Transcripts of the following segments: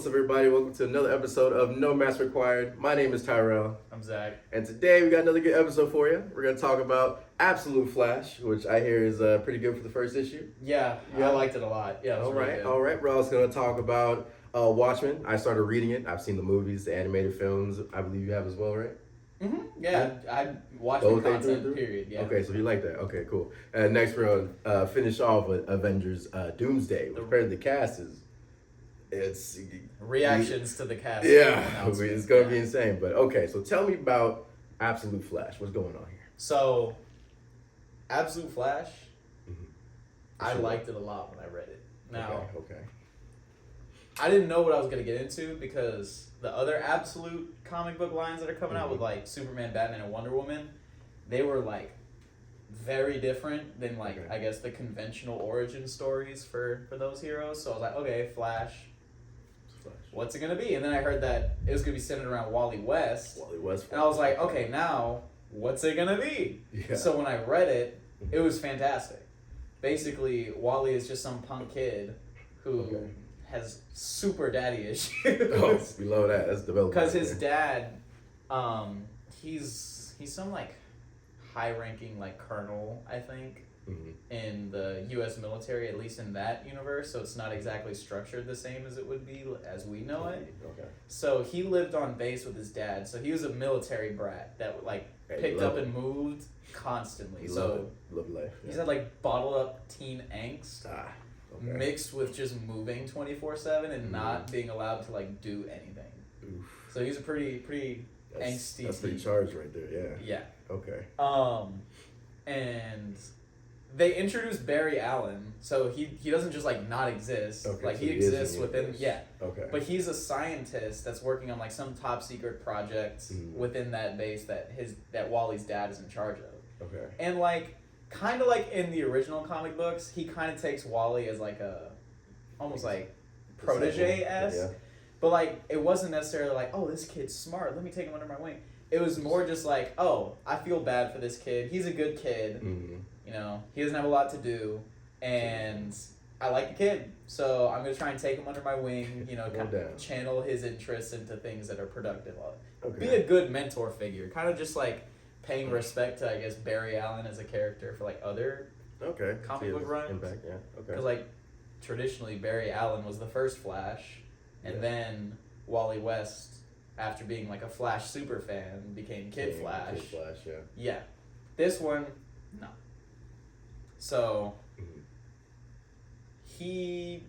What's up, everybody? Welcome to another episode of No Mask Required. My name is Tyrell. I'm Zach. And today we got another good episode for you. We're going to talk about Absolute Flash, which I hear is pretty good for the first issue. Yeah, I liked it a lot. Yeah, it was really good. All right. We're also going to talk about Watchmen. I started reading it. I've seen the movies, the animated films. I believe you have as well, right? Mm-hmm. Yeah, I watched the content, period. Yeah. Okay, so you like that. Okay, cool. And next we're going to finish off with Avengers DoomsDay. Compared to the cast it's reactions to the cast. Yeah, it's going to be insane. But okay, so tell me about Absolute Flash. What's going on here? So, Absolute Flash, Mm-hmm. I liked it a lot when I read it. Now, okay. I didn't know what I was going to get into because the other Absolute comic book lines that are coming out with like Superman, Batman, and Wonder Woman, they were like very different than like I guess the conventional origin stories for those heroes. So I was like, okay, Flash. What's it gonna be? And then I heard that it was gonna be centered around Wally West. And I was like, okay, now what's it gonna be? Yeah. So when I read it, it was fantastic. Basically, Wally is just some punk kid who has super daddy issues. Oh, we love that. That's development. Because his dad, he's some like high-ranking like colonel, I think, in the U.S. military, at least in that universe. So it's not exactly structured the same as it would be as we know it. Okay. So he lived on base with his dad. So he was a military brat that like picked up and moved constantly. Loved life. Yeah. He's had like bottled up teen angst. Mixed with just moving 24/7 and not being allowed to like do anything. Oof. So he's a pretty angsty. That's pretty charged right there. Yeah. Yeah. Okay. And they introduced Barry Allen, so he doesn't just like not exist. Okay, like so he exists within. Universe. Yeah. Okay. But he's a scientist that's working on like some top secret project within that base that Wally's dad is in charge of. Okay. And like. Kind of like in the original comic books, he kind of takes Wally as like almost like protege-esque. Yeah. But like, it wasn't necessarily like, oh, this kid's smart, let me take him under my wing. It was more just like, oh, I feel bad for this kid. He's a good kid. You know, he doesn't have a lot to do. And I like the kid. So I'm going to try and take him under my wing, you know, kind of channel his interests into things that are productive. Be a good mentor figure. Kind of just like, paying respect to, I guess, Barry Allen as a character for, like, other comic book runs. Impact, yeah. Okay. Because, like, traditionally, Barry Allen was the first Flash, and then Wally West, after being, like, a Flash super fan, became Kid Flash. Kid Flash, yeah. Yeah. This one, no. So, he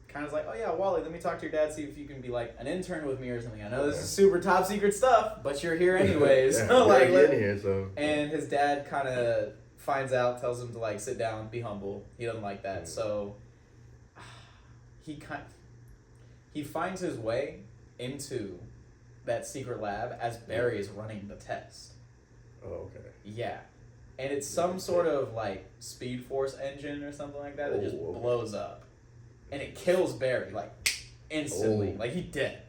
kind of like, oh yeah, Wally, let me talk to your dad, see if you can be like an intern with me or something. I know this is super top secret stuff, but you're here anyways. So like, in here, so. And his dad kind of finds out, tells him to like sit down, be humble. He doesn't like that, so he finds his way into that secret lab as Barry is running the test. Oh, okay. Yeah. And it's some sort of like Speed Force engine or something like that just blows up. And it kills Barry, like, instantly. Like, he dead.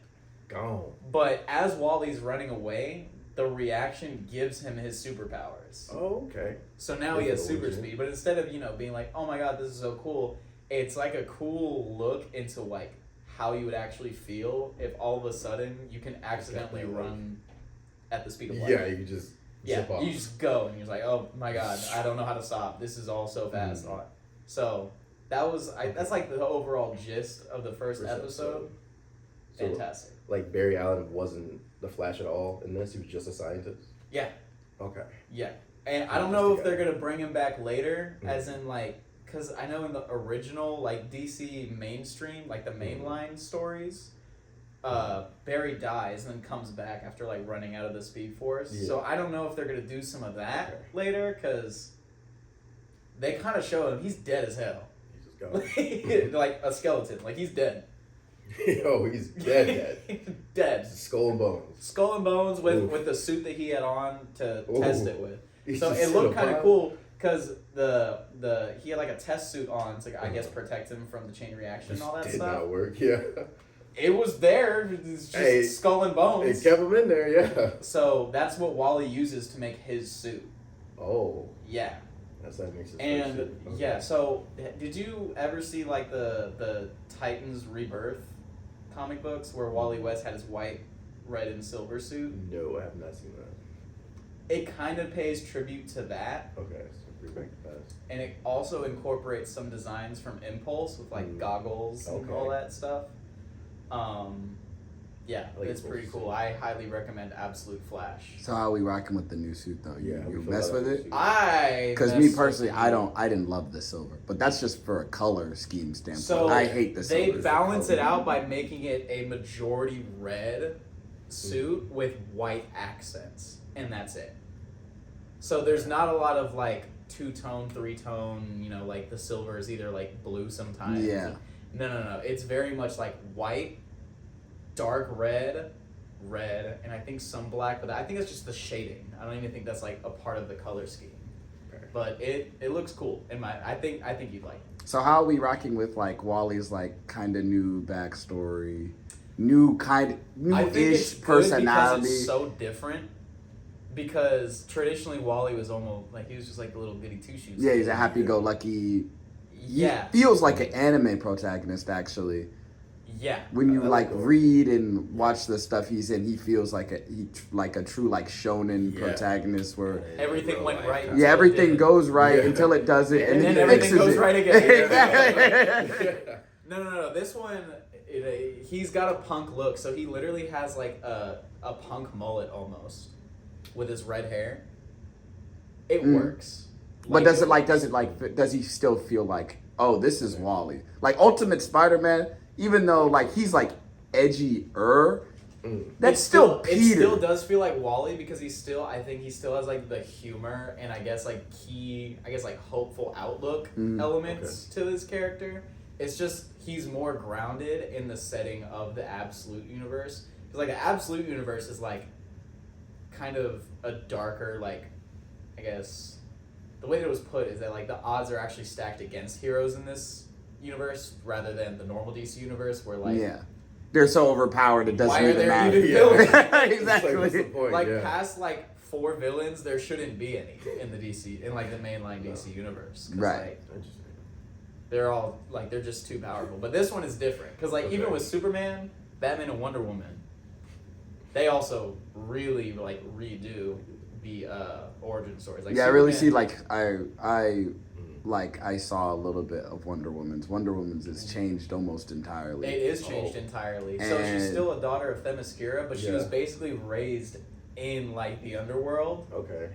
Gone. But as Wally's running away, the reaction gives him his superpowers. Oh, okay. So now he has super speed. But instead of, being like, oh my god, this is so cool, it's like a cool look into, like, how you would actually feel if all of a sudden you can accidentally run at the speed of light. Yeah, you can just zip off. You just go, and you're like, oh my god, I don't know how to stop. This is all so fast. So... that's like the overall gist of the first episode. So, fantastic. Like Barry Allen wasn't the Flash at all in this? He was just a scientist? Yeah. Okay. Yeah. And I don't know if they're going to bring him back later, as in like, because I know in the original like DC mainstream, like the mainline stories, Barry dies and then comes back after like running out of the Speed Force. Yeah. So I don't know if they're going to do some of that later, because they kind of show him he's dead as hell. Like a skeleton. Like, he's dead. Yo, he's dead. Dead. Skull and bones. Skull and bones with the suit that he had on to test it with. So it looked kind of cool because he had like a test suit on to, I guess, protect him from the chain reaction and all that stuff. Did not work, yeah. It was there. It's just skull and bones. They kept him in there, yeah. So that's what Wally uses to make his suit. Oh. Yeah. That makes it. And so did you ever see like the Titans Rebirth comic books where Wally West had his white, red, and silver suit? No, I have not seen that. It kind of pays tribute to that. Okay, so bring back the past. And it also incorporates some designs from Impulse with like goggles and all that stuff. Yeah, like it's pretty cool. I highly recommend Absolute Flash. So how are we rocking with the new suit though? You mess with it? Because me personally, I didn't love the silver, but that's just for a color scheme standpoint. So I hate the silver. They balance it out by making it a majority red suit with white accents, and that's it. So there's not a lot of like 2-tone, 3-tone. You know, like the silver is either like blue sometimes. Yeah. No. It's very much like white, dark red, and I think some black, but I think it's just the shading. I don't even think that's like a part of the color scheme. Okay. But it looks cool. I think you'd like it. So how are we rocking with like Wally's like kind of new backstory, new-ish personality? Because it's so different. Because traditionally Wally was almost like he was just like a little goody two shoes. Yeah, he's a happy-go-lucky. Yeah. He feels like an anime protagonist actually. Yeah. When you like read and watch the stuff he's in, he feels like a true like shonen protagonist where everything went right. Yeah, everything goes right until it doesn't, and then everything fixes goes it. right again. No. This one, he's got a punk look, so he literally has like a punk mullet almost with his red hair. It works. But does he still feel like, oh, this is Wally? Like Ultimate Spider-Man, even though like he's like edgy-er, that's still Peter. It still does feel like Wally because I think he still has like the humor and I guess like hopeful outlook elements to his character. It's just he's more grounded in the setting of the Absolute Universe. Because like the Absolute Universe is like kind of a darker, like, I guess the way that it was put is that like the odds are actually stacked against heroes in this universe rather than the normal DC universe where like they're so overpowered it doesn't even matter. Exactly. Past like 4 villains, there shouldn't be any in the DC in like the mainline DC universe. Right. Like, they're all like they're just too powerful. But this one is different because like even with Superman, Batman, and Wonder Woman, they also really like redo the origin stories. Like I really see like I saw a little bit of Wonder Woman's. Wonder Woman's has changed almost entirely. It is changed entirely. So she's still a daughter of Themyscira, but she was basically raised in like the underworld. Okay.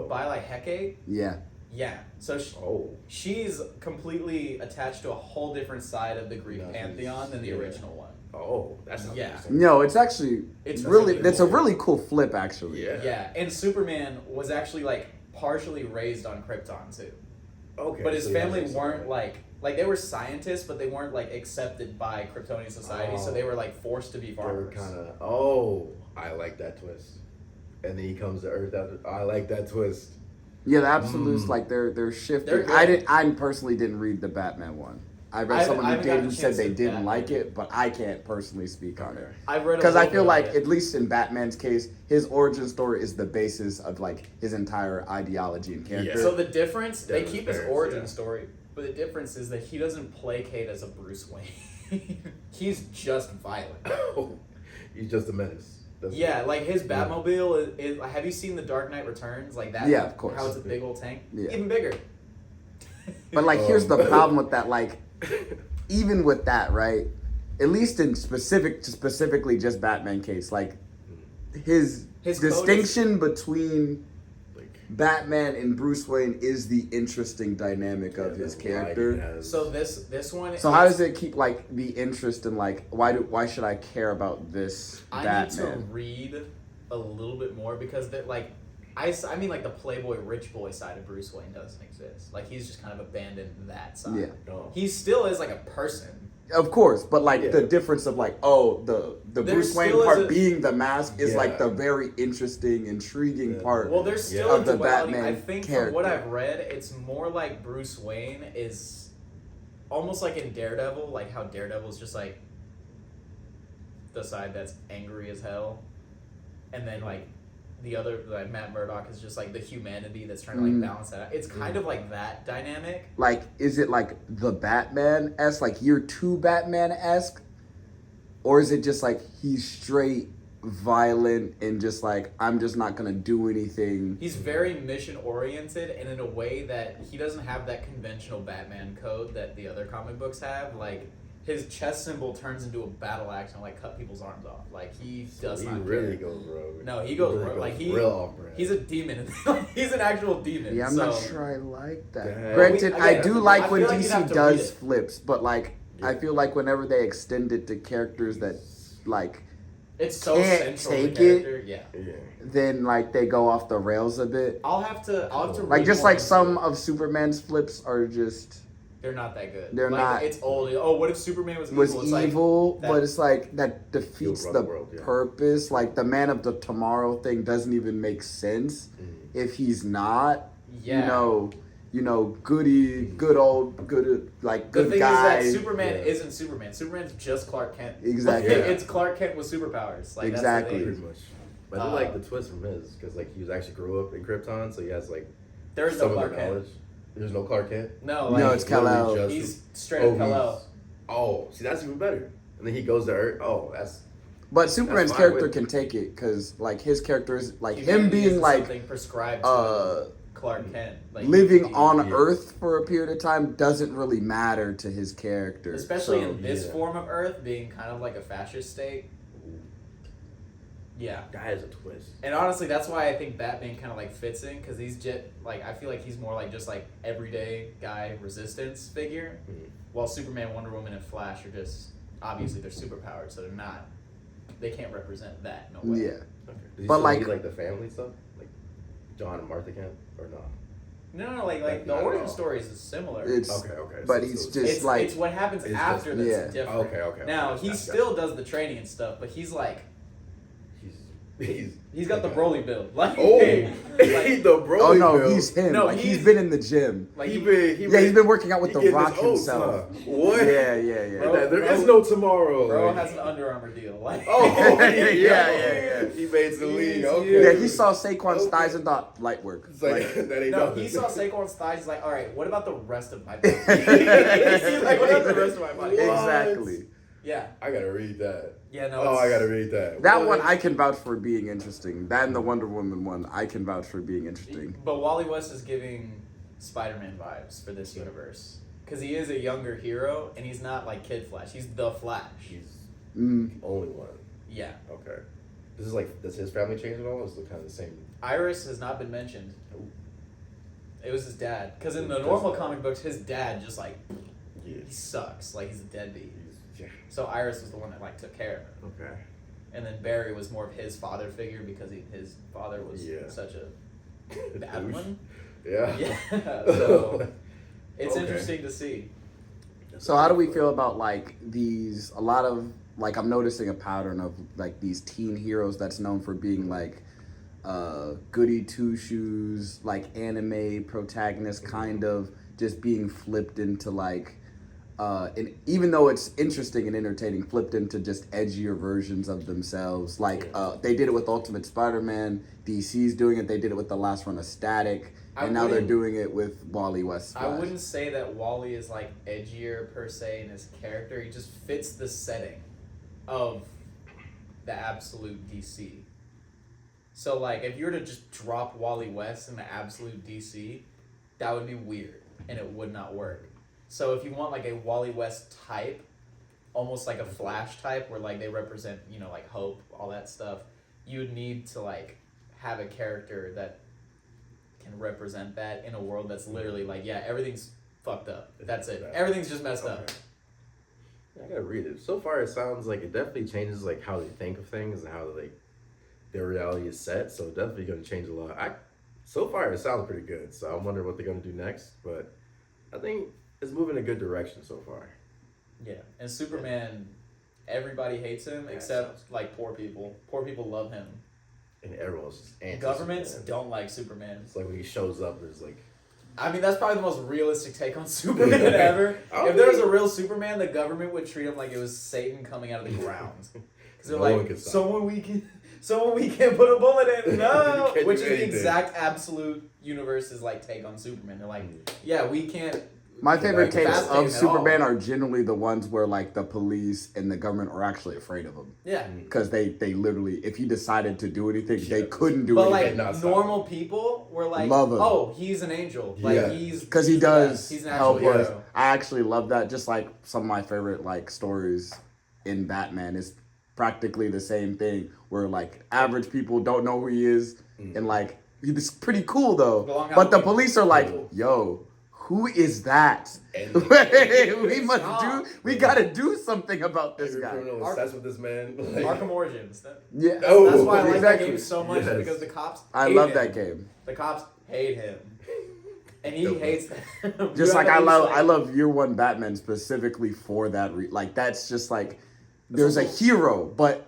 By like Hecate. Yeah. Yeah. So she's completely attached to a whole different side of the Greek pantheon than the original one. Oh, that's not interesting. No, it's actually it's a really cool flip actually. Yeah, and Superman was actually like partially raised on Krypton too. Okay. But his family weren't like they were scientists, but they weren't like accepted by Kryptonian society, so they were like forced to be farmers. I like that twist. And then he comes to Earth I like that twist. Yeah, the Absolutes like they're shifting. I personally didn't read the Batman one. I read someone who did who said they didn't like it, but I can't personally speak on it. I've read because I feel like at least in Batman's case, his origin story is the basis of like his entire ideology and character. Yeah. So the difference they keep his origin story, but the difference is that he doesn't placate as a Bruce Wayne. He's just violent. He's just a menace. Like his Batmobile is. Have you seen The Dark Knight Returns? Like that. Yeah, of course. How it's a big old tank. Yeah. Even bigger. But like, here's the problem with that. Like, even with that, right? At least in specifically just Batman case, like his distinction between Batman and Bruce Wayne is the interesting dynamic of his character. So this one. So how does it keep like the interest in like why should I care about this Batman? I need to read a little bit more because like I mean like the playboy rich boy side of Bruce Wayne doesn't exist. Like he's just kind of abandoned that side. Yeah. He still is like a person. Of course, but like the difference of like the Bruce Wayne part being the mask is like the very interesting, intriguing part. Well, there's still of the Batman I think character. From what I've read, it's more like Bruce Wayne is almost like in Daredevil, like how Daredevil is just like the side that's angry as hell, and then like the other, like Matt Murdock is just like the humanity that's trying to like balance that out. It's kind of like that dynamic. Like, is it like the Batman-esque, like Year 2 Batman-esque? or is it just like he's straight violent and just like I'm just not gonna do anything? He's very mission oriented, and in a way that he doesn't have that conventional Batman code that the other comic books have. Like his chest symbol turns into a battle axe and like cut people's arms off. Like he does not. He really goes rogue. No, he goes really rogue. Like real off brand. he's a demon. He's an actual demon. Yeah, I'm so. not sure I like that. Yeah. Granted, Well, I do like I when feel like you'd have DC to does read it. flips, but like I feel like whenever they extend it to characters that like It's so can't central to take the it. character. Yeah. then like they go off the rails a bit. I'll have to Like read just more like into some it. of Superman's flips are just They're not that good. They're like, not- It's old. Oh, what if Superman was evil? It's evil, like, that- but it's like that defeats He'll the run the world, yeah. purpose. Like the Man of the Tomorrow thing doesn't even make sense if he's not. Yeah. You know, good old, good like The good thing guy. is that Superman Yeah. isn't Superman. Superman's just Clark Kent. Exactly. Like, Yeah. It's Clark Kent with superpowers. Like, Exactly. That's Pretty much. But I like the twist from his because like he was actually grew up in Krypton, so he has like there is no some of Clark the Kent. knowledge. There's no Clark Kent. No, No, like, it's Kal-El. Literally he's straight up Kal-El. Oh, see, that's even better. And then he goes to Earth. Oh, that's But Superman's fine character with- can take it because like his character is like Humanity him being isn't like something prescribed to Clark Kent. Like, living he- on yeah. Earth for a period of time doesn't really matter to his character. especially So, in this yeah. form of Earth being kind of like a fascist state. Yeah. guy has a twist. And honestly, that's why I think Batman kind of like fits in because he's just like I feel like he's more like just like everyday guy resistance figure, while Superman, Wonder Woman, and Flash are just obviously they're superpowered, so they can't represent that no way. yeah. Okay. Does he But, still like- need, like the family stuff, like John and Martha Kent, or not? No, like the Not at origin all. stories is similar. It's Okay. but So he's it's- just it's like it's what happens it's after just- that's yeah. different. Okay. Now Gotcha, he gotcha. still does the training and stuff, but he's got the okay. Broly build. Like Oh, like, he the Broly. oh no, build. he's him. No, like he's he's- been in the gym. like He's Been working out with he the getting Rock his oats, himself. huh? What? Yeah. Bro, There is no tomorrow. bro like- has an Under Armour deal. Like Oh, Yeah. He made the league. He's Okay. huge. Yeah, he saw Saquon's Okay. thighs and thought light work. It's like, that ain't no, nothing. he saw Saquon's thighs. He's like, all right, what about the rest of my body? He's like, what about the rest of my body? What? Exactly. Yeah, I gotta read that. yeah, no. Oh, it's- I gotta read that. That What? one I can vouch for being interesting. That and the Wonder Woman one I can vouch for being interesting. But Wally West is giving Spider-Man vibes for this universe because he is a younger hero and he's not like Kid Flash. He's the Flash. He's Mm. the only one. Yeah. Okay. This is like, does his family change at all? Is it kind of the same? Iris has not been mentioned. It was his dad. Because in the His normal dad. comic books, his dad just like Yeah. he sucks. Like he's a deadbeat. Yeah. So Iris was the one that like took care of him. Okay. And then Barry was more of his father figure because his father was Yeah. such a bad Douche. one. Yeah. Yeah. So it's Okay. interesting to see. So how do we feel about like these? A lot of like I'm noticing a pattern of like these teen heroes that's known for being like goody two shoes, like anime protagonist, kind of just being flipped into like. And even though it's interesting and entertaining, flipped into just edgier versions of themselves. Like they did it with Ultimate Spider-Man. DC's doing it. They did it with the last run of Static, and now they're wouldn't- doing it with Wally West. I wouldn't say that Wally is like edgier per se in his character. He just fits the setting of the absolute DC. So like if you were to just drop Wally West in the absolute DC, that would be weird and it would not work. So if you want like a Wally West type, almost like a Flash type where like they represent, you know, like hope, all that stuff, you would need to like have a character that can represent that in a world that's literally like, yeah, everything's fucked up. That's it. Everything's just messed up. Okay. I gotta read it. So far, it sounds like it definitely changes like how they think of things and how like their reality is set. So definitely gonna change a lot. So far, it sounds pretty good. So I'm wondering what they're gonna do next. But I think it's moving in a good direction so far. Yeah. And Superman, everybody hates him Yeah, except sounds- like poor people. Poor people love him. And everyone's just anti. Governments don't like Superman. It's like when he shows up, there's like. I mean, that's probably the most realistic take on Superman ever. If there was a real Superman, the government would treat him like it was Satan coming out of the ground. Because they're No one like, can stop someone we can put a bullet in. No, Can't which do is the anything. exact absolute universe's like take on Superman. They're like, yeah, we can't. My favorite takes Fast of takes at Superman all. are generally the ones where like the police and the government are actually afraid of him. Yeah. Because they literally, if he decided to do anything, they couldn't do But anything. like normal people were like, Love him. oh, he's an angel. Like Yeah. he's Because he the does best. He's an help actual us. hero. I actually love that. Just like some of my favorite like stories in Batman is practically the same thing, where like average people don't know who he is, and like he's pretty cool though. But the police are like, yo, who is that? We gotta do something about this Every guy. criminal obsessed with this man. Like, Arkham Origins. Yeah. That's why I like that exactly. game so much Yes. because the cops. I hate love him. that game. The cops hate him, and he hates them. Just like I love Year One Batman specifically for that. Like that's just like there's a hero, but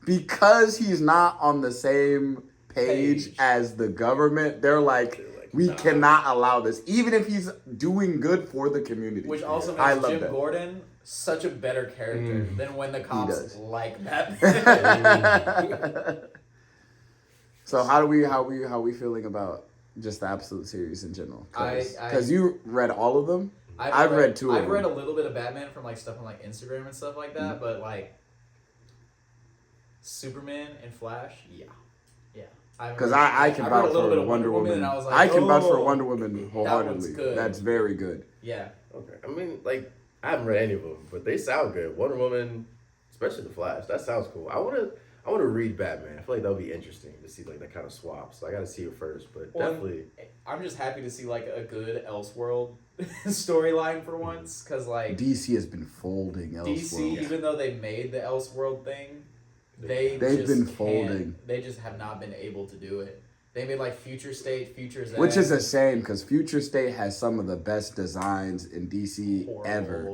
because he's not on the same page as the government, they're like we cannot allow this, even if he's doing good for the community. Which also I makes love Jim that. Gordon such a better character than when the cops does. like Batman. So how we feeling about just the Absolute series in general? Because you read all of them. I've read two of them. I've read a little bit of Batman from like stuff on like Instagram and stuff like that, but like Superman and Flash, yeah. Because I can vouch for Wonder Woman. And I was like, I can vouch for Wonder Woman wholeheartedly. good. That's very good. Yeah. Okay. I mean, like, I haven't read any of them, but they sound good. Wonder Woman, especially the Flash, that sounds cool. I wanna read Batman. I feel like that would be interesting to see like that kind of swap. So I gotta see it first, but definitely. I'm just happy to see like a good Elseworld storyline for once, because like DC has been folding Elseworld. DC, even though they made the Elseworld thing, they've been folding. They just have not been able to do it. They made like Future State, Future Z, Which is a shame because Future State has some of the best designs in DC ever,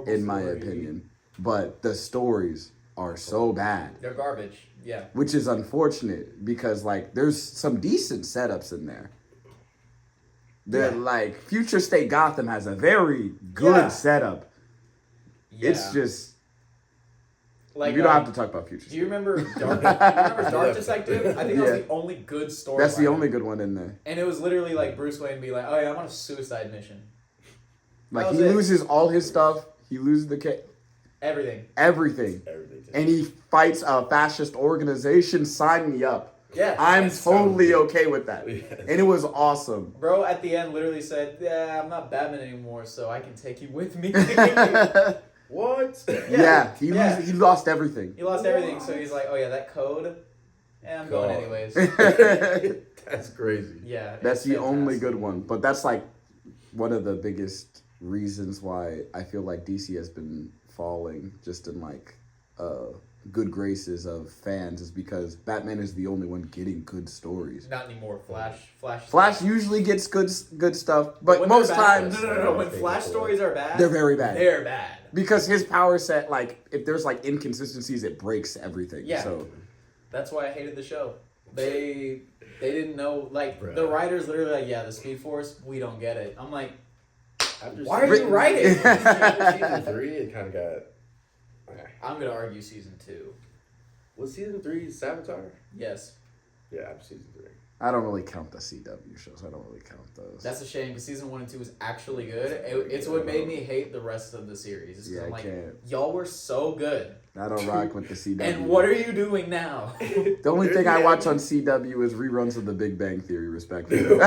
in my opinion. But the stories are so bad. They're garbage. Yeah. Which is unfortunate because like there's some decent setups in there. They're like Future State Gotham has a very good setup. Yeah. It's just like you don't have to talk about Future State. Do you remember Dark Detective? I think that was the only good story. That's the only good one in there. And it was literally like Bruce Wayne be like, "Oh yeah, I'm on a suicide mission." Like he loses all his stuff. He loses everything. Everything. And he fights a fascist organization. Sign me up. Yeah. I'm totally okay with that. Yes. And it was awesome. Bro, at the end, literally said, "Yeah, I'm not Batman anymore, so I can take you with me." What? Yeah, he lost everything. He lost everything, so he's like, "Oh yeah, that code. I'm going anyways." That's crazy. Yeah. That's the only fantastic. good one. But that's like one of the biggest reasons why I feel like DC has been falling just in like good graces of fans is because Batman is the only one getting good stories. Not anymore. Flash usually gets good stuff, but most times No. When Flash stories are bad, they're very bad. They're bad. Because his power set, like, if there's, like, inconsistencies, it breaks everything. Yeah. So That's why I hated the show. They didn't know, like, the writers literally like, yeah, the Speed Force, we don't get it. I'm like, why are you writing? Season 3, it kind of got... I'm going to argue season 2. Was season 3 Saboteur? Yes. Yeah, after season 3. I don't really count the CW shows. I don't really count those. That's a shame because season 1 and 2 was actually good. It's what made me hate the rest of the series. It's 'cause I'm like, y'all were so good. I don't rock with the CW. And what are you doing now? The only thing I watch on CW is reruns of The Big Bang Theory, respectfully.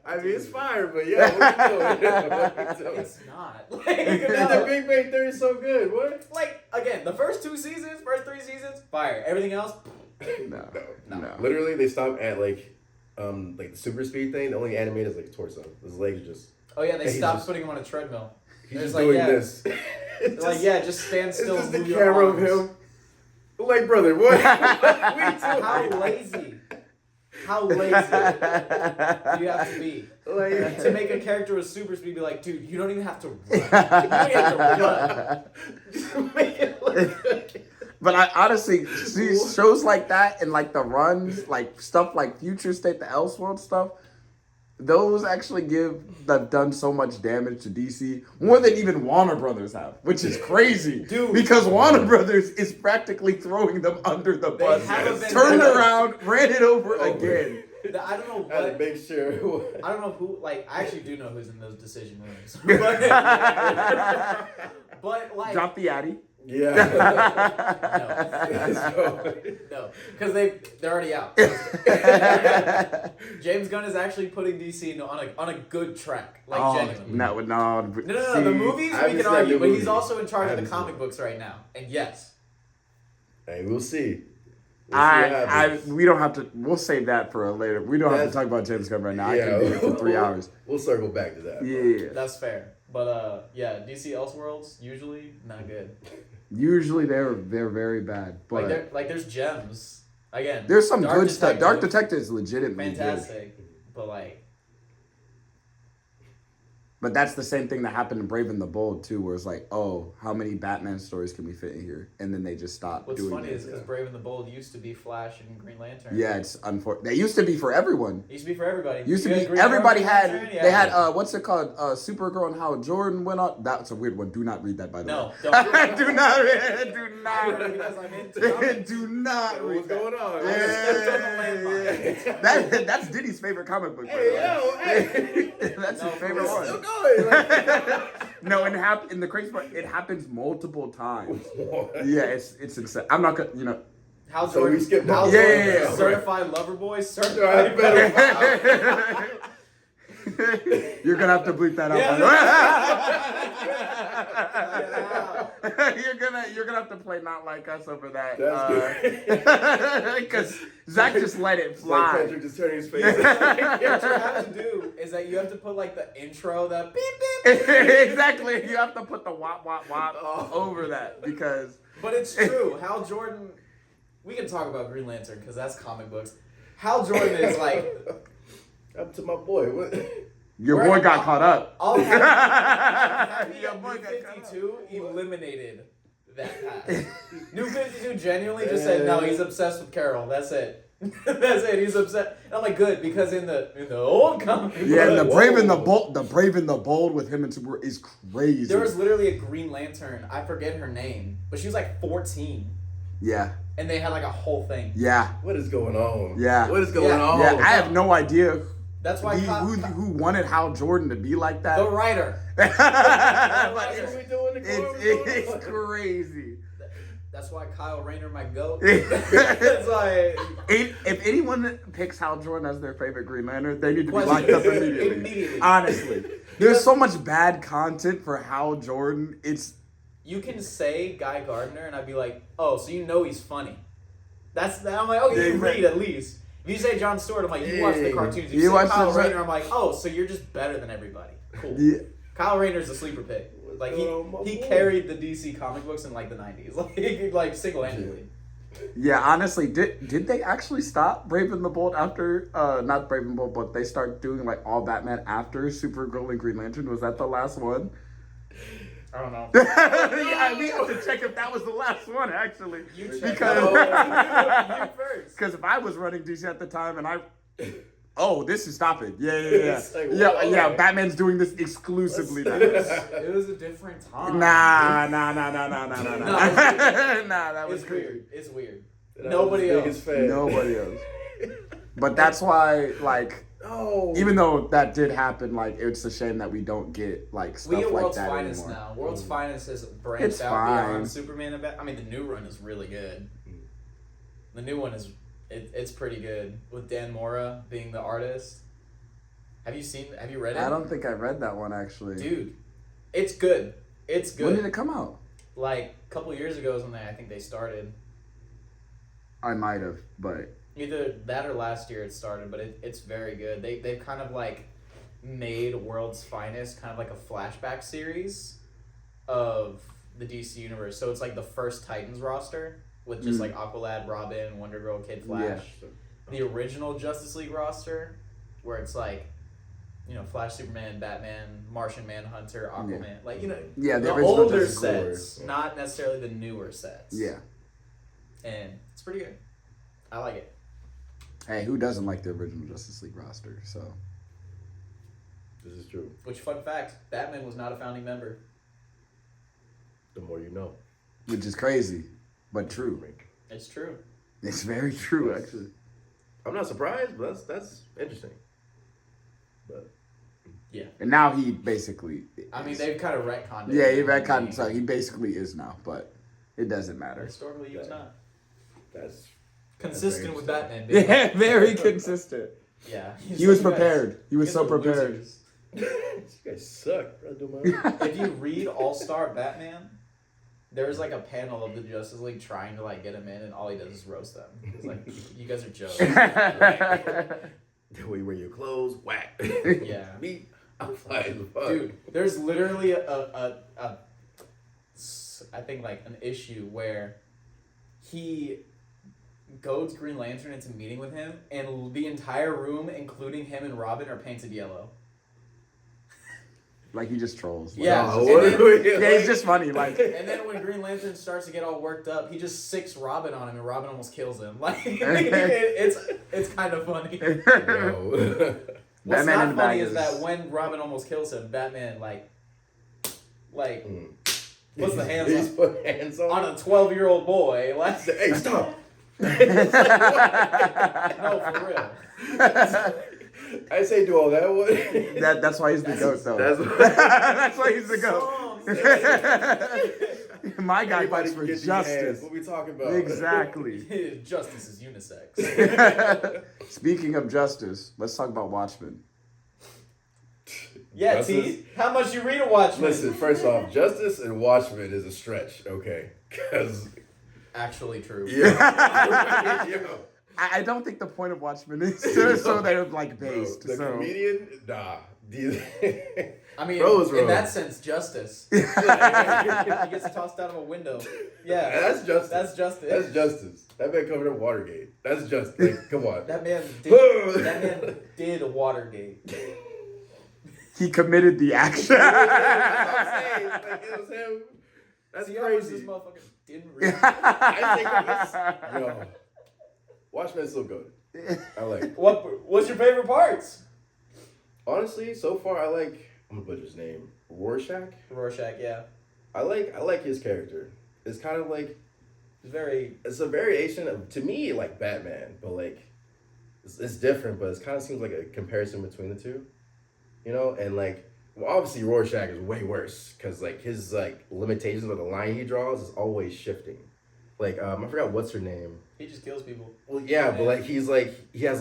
I mean, it's fire, but yeah, what you doing? It's not. The Big Bang Theory is so good. What? Like, again, the first 3 seasons, fire. Everything else, No. Literally, they stopped at like the super speed thing. The only animated is like his torso. His legs just. oh yeah, they stopped putting him on a treadmill. He's There's just like, doing yeah. this. They're like, yeah, just stand still. It's just and the move your camera of arms. him. Like, brother, what? What are you doing? How lazy? How lazy do you have to be? Like, To make a character with super speed, be like, dude, you don't even have to run. You don't even have to run. just make it look good. But I honestly see shows like that and like the runs, like stuff like Future State, the Elseworld stuff. Those actually have done so much damage to DC more than even Warner Brothers have, which is crazy, Dude. Because Warner Brothers is practically throwing them under the bus. haven't been Turned better. around, ran it over again. I don't know I had to what. make sure. I don't know who. Like, I actually do know who's in those decision rooms. But like, Drop the Addy. Yeah. No, because they're already out. James Gunn is actually putting DC on a good track, like genuinely. No. No. The movies we can argue, but he's also in charge of the comic books right now. And yes, hey, we'll see. We don't have to. We'll save that for a later. We don't have to talk about James Gunn right now. Yeah, I can do it for 3 hours. We'll circle back to that. Yeah, that's fair. But yeah, DC Elseworlds usually not good. Usually they're very bad. But like there's gems. Again, there's some good stuff. Dark Detective is legitimately fantastic, good. but like. But that's the same thing that happened in Brave and the Bold too, where it's like, oh, how many Batman stories can we fit in here? And then they just stopped doing it. What's funny is because Brave and the Bold used to be Flash and Green Lantern. Yeah, it's unfortunate. They used to be for everyone. It used to be for everybody. Everybody had. They had what's it called? Supergirl and how Jordan went on. That's a weird one. Do not read that, by the way. No, don't. Do not read What's going on? Yeah. That's Diddy's favorite comic book. Hey. That's his favorite one. Still going. No, and the crazy part, it happens multiple times. What? Yeah, it's insane. I'm not gonna, Hal So Jordan, we skipped Hal that. Jordan, Yeah. certified lover boy, I certified. better. You're gonna have to bleep that out. Yeah. You're gonna have to play Not Like Us over that. That's Because Zach just let it Like fly. Patrick just turning his face. What you have to do is that you have to put like the intro, the beep beep. Exactly. You have to put the wop wop wop over that because. But it's true. Hal Jordan. We can talk about Green Lantern because that's comic books. Hal Jordan is like. Up to my boy. What? Your boy got caught up. All Happy Your boy got 52 eliminated that path. New 52 genuinely just said, no, he's obsessed with Carol. That's it. That's it. He's upset. And I'm like, good, because in the old comic Yeah, and the book, Brave and the Bold with him and Supergirl is crazy. there was literally a Green Lantern. I forget her name, but she was like 14. Yeah. And they had like a whole thing. Yeah. What is going on? Yeah. What is going on? Yeah, I have no idea That's why who wanted Hal Jordan to be like that. the writer. But That's what we doing. it's crazy. That's why Kyle Rayner my goat. If It's like anyone picks Hal Jordan as their favorite Green Lantern, they need to be locked up immediately. Immediately. Honestly. There's so much bad content for Hal Jordan. you can say Guy Gardner and I'd be like, oh, so you know he's funny. I'm like, okay, you read at least. If you say Jon Stewart, I'm like, you watch the cartoons. You say watch Kyle the- Rayner, I'm like, oh, so you're just better than everybody. Cool. Yeah. Kyle Rayner's a sleeper pick. Like he carried the DC comic books in like the 90s, like single-handedly. Yeah, honestly, did they actually stop Brave and the Bold after not Brave and the Bold, but they start doing like all Batman after Supergirl and Green Lantern? Was that the last one? I don't know. Yeah, we have to check if that was the last one actually. You check. Because You first. because if I was running DC at the time and this is stopping. Yeah. It's like, Yeah, whoa, yeah, okay. Batman's doing this exclusively now. It was a different time. Nah. No, Nah, that was It's crazy. weird. It's weird. And I was Nobody the else. biggest fan. Nobody else. But that's why, like, Oh. even though that did happen, like, it's a shame that we don't get, like, stuff We get like World's that Finest anymore. now. World's Finest has branched It's out fine. beyond Superman and Batman. I mean, the new run is really good. The new one is it's pretty good with Dan Mora being the artist. Have you read it? I don't think I read that one, actually. Dude, it's good. It's good. When did it come out? Like a couple years ago is when I think they started. I might have, but... Either that or last year it started, but it's very good. They've kind of like made World's Finest kind of like a flashback series of the DC universe. So it's like the first Titans roster with just like Aqualad, Robin, Wonder Girl, Kid Flash. Yeah. The original Justice League roster where it's like, Flash, Superman, Batman, Martian Manhunter, Aquaman. Like, Yeah, the original older Justice League. sets, not necessarily the newer sets. Yeah. And it's pretty good. I like it. Hey, who doesn't like the original Justice League roster? So... This is true. Which, fun fact, Batman was not a founding member. The more you know. Which is crazy, but true. It's true. It's very true, actually. I'm not surprised, but that's interesting. But yeah. And now he basically. I mean, they've kind of retconned it. Yeah, he retconned. So he basically is now, but it doesn't matter. Historically, he was not. That's consistent with Batman. Baby. Yeah, very consistent. Yeah. He was prepared. He was so prepared. You guys suck, bro. If you read All-Star Batman, there's like a panel of the Justice League trying to like get him in, and all he does is roast them. He's like, "You guys are jokes." The way you wear your clothes, whack. Yeah. Me, I'm fine. Dude, there's literally a I think like an issue where he goads Green Lantern into meeting with him, and the entire room, including him and Robin, are painted yellow. Like he just trolls. Like, Yeah. It's just funny. Like, and then when Green Lantern starts to get all worked up, he just sicks Robin on him, and Robin almost kills him. Like it's kind of funny. Yo. What's Batman not funny is is that when Robin almost kills him, Batman like puts the hands put hands on a 12-year-old boy. Like, hey, stop. No, for real. I say do all that one. that's why he's the goat, though. That's why he's the goat. My guy Everybody fights for can get these justice. hands. What we talking about? Exactly. Justice is unisex. Speaking of justice, let's talk about Watchmen. Yeah, Justice? T. How much you read a Watchmen? Listen, first off, Justice and Watchmen is a stretch, okay? Because actually true. yeah, yo, I don't think the point of Watchmen is so they're like based. bro, the so. comedian, nah. I mean, Bro was in wrong. that sense, justice. He gets tossed out of a window. Yeah, That's justice. That's justice. That's justice. That man covered up Watergate. That's just like, come on. That man did Watergate. He committed the action. That's what I'm saying. Like, it was him. That's See how much this crazy. motherfucker didn't read. I think it was, yo, Watchmen's so good. I like it. What's your favorite parts? Honestly, so far I like, I'm gonna butcher his name, Rorschach. Rorschach, yeah. I like his character. It's kind of like, it's a variation of, to me, like Batman, but like it's different, but it kind of seems like a comparison between the two, you know. And like, well, obviously Rorschach is way worse because like his like limitations of the line he draws is always shifting. Like I forgot what's her name. He just kills people. Well, yeah, but like he has like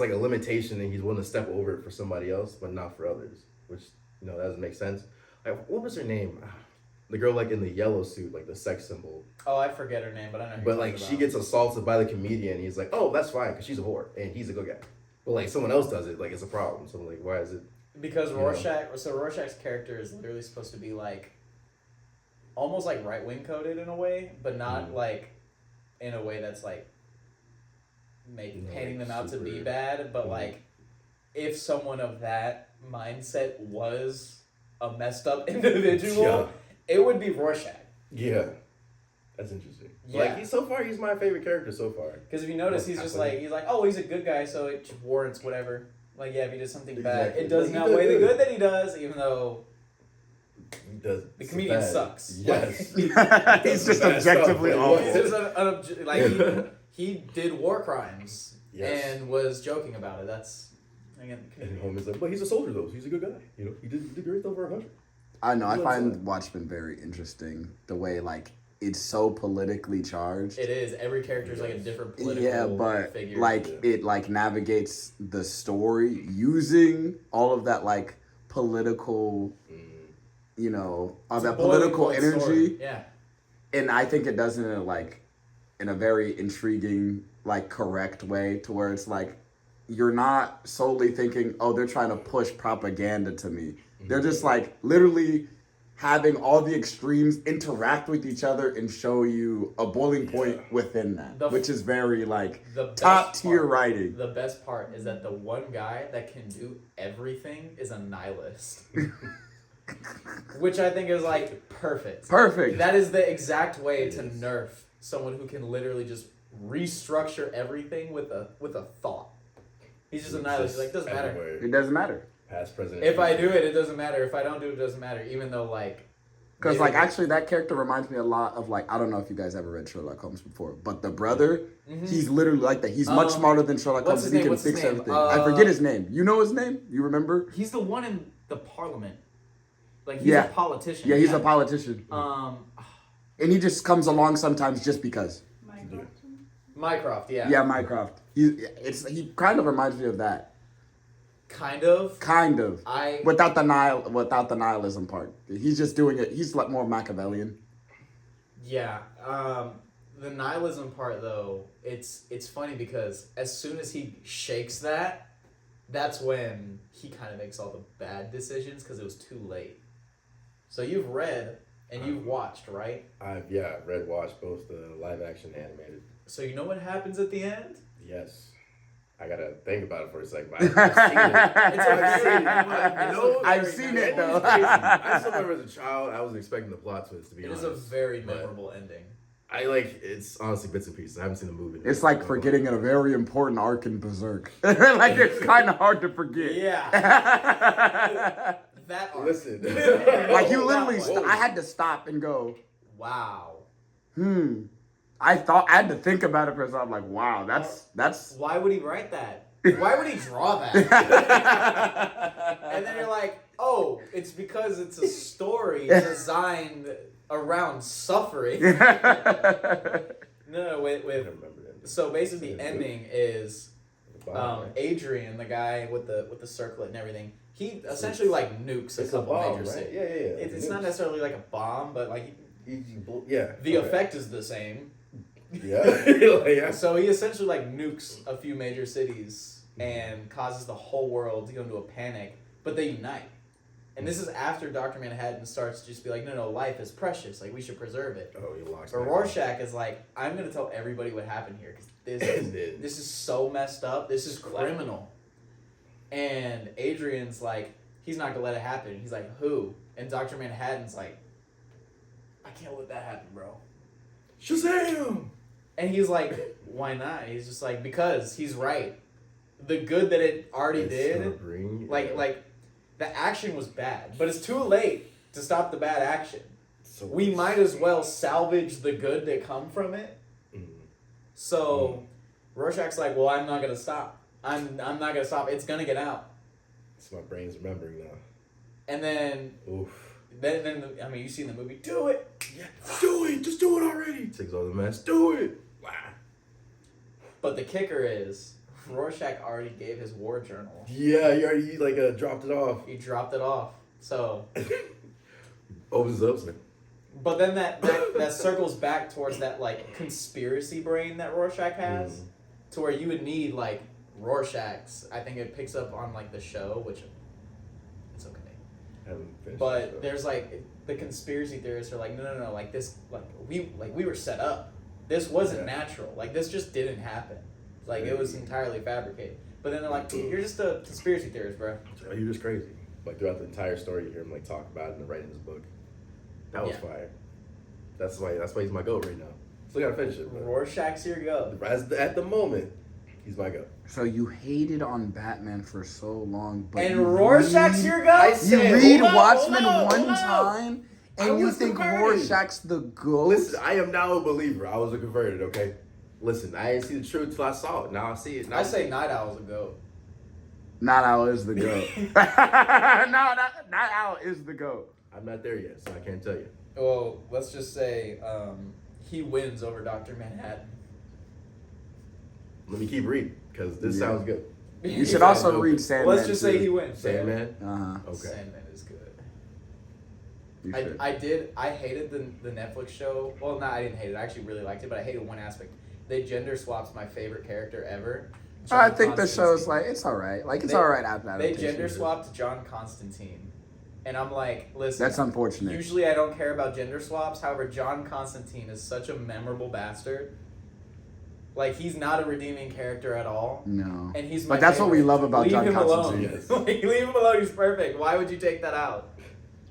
a limitation and he's willing to step over it for somebody else, but not for others, which that doesn't make sense. Like, what was her name? The girl like in the yellow suit, like the sex symbol. Oh, I forget her name, but I know. But like she gets assaulted by the comedian. And he's like, oh, that's fine because she's a whore and he's a good guy. But like someone else does it, like it's a problem. So I'm like, why is it? Because Rorschach's character is literally supposed to be like, almost like right-wing coded in a way, but not like, in a way that's like, painting them out to be bad. But like, if someone of that mindset was a messed up individual, it would be Rorschach. Yeah, that's interesting. Yeah. Like he's my favorite character so far. Because if you notice, he's just like, oh, he's a good guy, so it warrants whatever. Like, yeah, if he did something bad, it does not weigh the good that he does, even though he does. the comedian sucks. Yes. He's just objectively awful. He did war crimes and was joking about it. That's again. And Homer's like, but he's a soldier though. So he's a good guy. He did great though for our country. I know. I find Watchmen very interesting. The way like it's so politically charged. It is. Every character is like a different political figure. Like it like navigates the story using all of that like political, that political energy. Story. Yeah. And I think it does it in a very intriguing, like correct way to where it's like you're not solely thinking, oh, they're trying to push propaganda to me. Mm-hmm. They're just like literally having all the extremes interact with each other and show you a boiling point within that, which is very like top tier writing. The best part is that the one guy that can do everything is a nihilist. Which I think is like perfect. Perfect. That is the exact way to nerf someone who can literally just restructure everything with a thought. He's just a nihilist. He's like, doesn't matter. It doesn't matter. Past, present. If I do it, it doesn't matter. If I don't do it, it doesn't matter. Even though like Because, like, actually, that character reminds me a lot of, like, I don't know if you guys ever read Sherlock Holmes before, but the brother, he's literally like that. He's much smarter than Sherlock Holmes. He can fix everything. I forget his name. You know his name? You remember? He's the one in the Parliament. Like, he's a politician. Yeah, he's a politician. And he just comes along sometimes just because. Mycroft, yeah. Yeah, Mycroft. He kind of reminds me of that. Kind of. Without the nihilism part. He's just doing it. He's like more Machiavellian. Yeah. The nihilism part though, it's funny because as soon as he shakes that, that's when he kind of makes all the bad decisions because it was too late. So you've read and you've watched, right? I've watched both the live action and animated. So you know what happens at the end? Yes. I gotta think about it for a second. But I've seen it though. I still remember as a child, I was expecting the plot twist to be honest. It is a very memorable ending. It's honestly bits and pieces. I haven't seen the movie. It's like forgetting a very important arc in Berserk. Like, it's kind of hard to forget. Yeah. That arc. Listen. Like, you literally, I had to stop and go, wow. I had to think about it for a second. I'm like, wow, that's. Why would he write that? Why would he draw that? And then you're like, oh, it's because it's a story designed around suffering. No, with so basically the ending is Adrian, the guy with the circlet and everything, he essentially like nukes a couple major cities. Yeah. It's not necessarily like a bomb, but like the effect is the same. Yeah. So he essentially like nukes a few major cities and causes the whole world to go into a panic, but they unite. And this is after Dr. Manhattan starts to just be like, no, life is precious. Like, we should preserve it. Oh, he locks But Rorschach is like, I'm going to tell everybody what happened here. Because this is so messed up. This is criminal. And Adrian's like, he's not going to let it happen. He's like, who? And Dr. Manhattan's like, I can't let that happen, bro. Shazam! And he's like, why not? He's just like, because he's right. The good that it already did, like, the action was bad, but it's too late to stop the bad action. So we might as well salvage the good that come from it. So Rorschach's like, well, I'm not gonna stop. I'm not gonna stop. It's gonna get out. It's my brain's remembering now. And then, then I mean, you see in the movie, do it. Yeah, do it. Just do it already. Takes all the mess. Do it. Wow. But the kicker is, Rorschach already gave his war journal. Yeah, he already dropped it off. He dropped it off. So opens up. But then that circles back towards that like conspiracy brain that Rorschach has, to where you would need like Rorschach's. I think it picks up on like the show, which it's okay. Haven't finished but there's like the conspiracy theorists are like, no, like this, we were set up. This wasn't natural. Like this just didn't happen. Like, it was entirely fabricated. But then they're like, you're just a conspiracy theorist, bro. You're just crazy. Like, throughout the entire story, you hear him, like, talk about it and write in his book. That was fire. That's why he's my GOAT right now. Still gotta finish it. Rorschach's your GOAT. At the moment, he's my GOAT. So you hated on Batman for so long, but and Rorschach's your GOAT? You read Watchmen one time, and you think Rorschach's the GOAT? Listen, I am now a believer. I was a converted, okay? Listen, I didn't see the truth till I saw it. Now I see it. Now I say Night Owl's a GOAT. Night Owl is the GOAT. Night Owl is the GOAT. I'm not there yet, so I can't tell you. Well, let's just say he wins over Dr. Manhattan. Let me keep reading, because this sounds good. You should also read Sandman. Let's just say he wins. Sandman? Okay. Sandman is good. I hated the Netflix show. Well, I didn't hate it. I actually really liked it, but I hated one aspect. They gender swapped my favorite character ever. I think the show's like, it's alright. Like, it's alright after that. They gender swapped John Constantine. And I'm like, listen. That's unfortunate. Usually I don't care about gender swaps. However, John Constantine is such a memorable bastard. Like, he's not a redeeming character at all. No. And he's my But that's favorite. what we love about Leave John him Constantine. Alone. Yes. Like, leave him alone. He's perfect. Why would you take that out?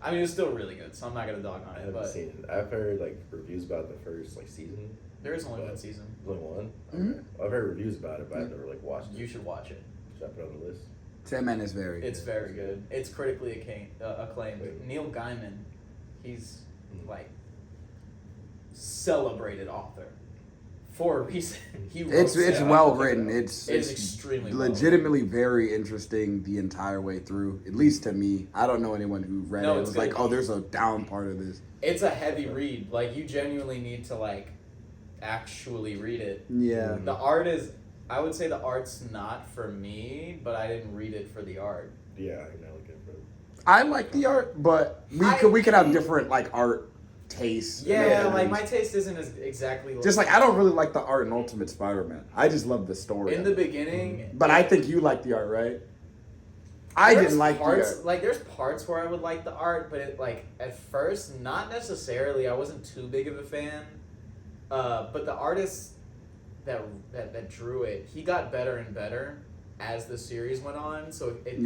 I mean, it's still really good, so I'm not going to dog on it. I haven't seen it. I've heard, reviews about the first, season. There is only one season. There's only one? Mm-hmm. Okay. I've heard reviews about it, but I've never, watched it. You should watch it. Should I put it on the list? Sandman is very It's very good. It's critically acclaimed. Wait. Neil Gaiman, he's like celebrated author for a reason. It's well written. It's extremely legitimately very interesting the entire way through. At least to me, I don't know anyone who read it. It was like, oh, there's a down part of this. It's a heavy read. Like you genuinely need to like actually read it. Yeah. The art is. I would say the art's not for me, but I didn't read it for the art. Yeah, I know. I like the art, but we could have different like art tastes. Yeah, like my taste isn't as exactly. Just like I don't really like the art in Ultimate Spider-Man. I just love the story. In the beginning. But I think you like the art, right? I didn't like parts, the art. Like there's parts where I would like the art, but it like at first not necessarily. I wasn't too big of a fan. But the artist that drew it, he got better and better as the series went on. So it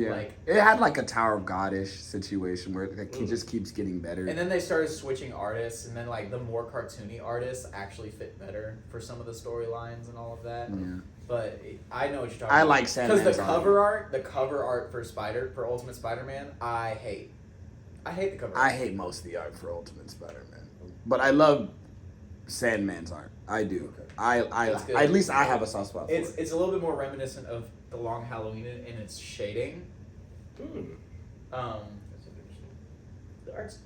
had like a Tower of God-ish situation where like, he just keeps getting better. And then they started switching artists, and then like the more cartoony artists actually fit better for some of the storylines and all of that. Yeah. But I know what you're talking about. I like Sandman's because the cover art for Ultimate Spider-Man, I hate the cover art. I hate most of the art for Ultimate Spider-Man, but I love Sandman's art. I do. Okay. I at least I have a soft spot for it. It's a little bit more reminiscent of The Long Halloween in its shading. That's interesting. The art's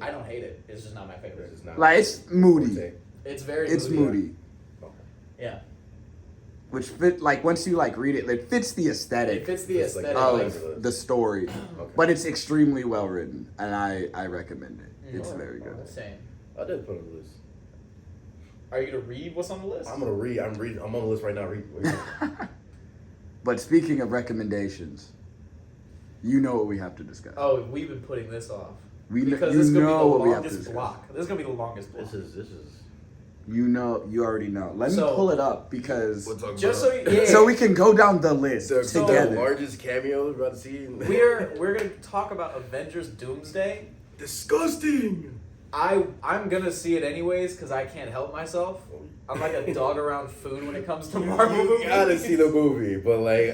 I don't hate it. It's just not my favorite. It's not like it's moody. It's very It's moody. Okay. Yeah. Which fit like once you like read it, it fits the aesthetic. It fits the aesthetic of the story, Okay. but it's extremely well written, and I recommend it. It's very good. Same. I did put it on the list. Are you gonna read what's on the list? I'm gonna read. I'm on the list right now. Read. But speaking of recommendations, you know what we have to discuss. Oh, we've been putting this off. Because this is gonna be the what we have to longest discuss. block. This is gonna be the longest block. This is. You already know. Let me pull it up because just so we can go down the list together. The largest cameo we're about to see. We're gonna talk about Avengers Doomsday. Disgusting. I'm gonna see it anyways because I can't help myself. I'm like a dog around food when it comes to Marvel movies. You gotta see the movie, but like,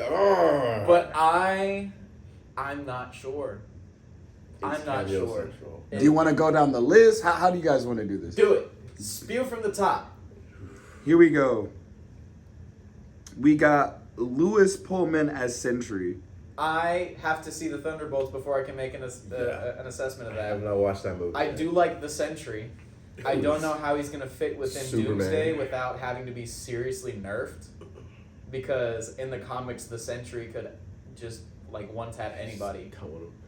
But I'm not sure. I'm not sure. Do you want to go down the list? How do you guys want to do this? Do it. Spew from the top. Here we go. We got Lewis Pullman as Sentry. I have to see the Thunderbolts before I can make an assessment of I have that. not watched that movie. I do like the Sentry. I don't know how he's going to fit within Superman. Doomsday without having to be seriously nerfed. Because in the comics, the Sentry could just like one tap anybody.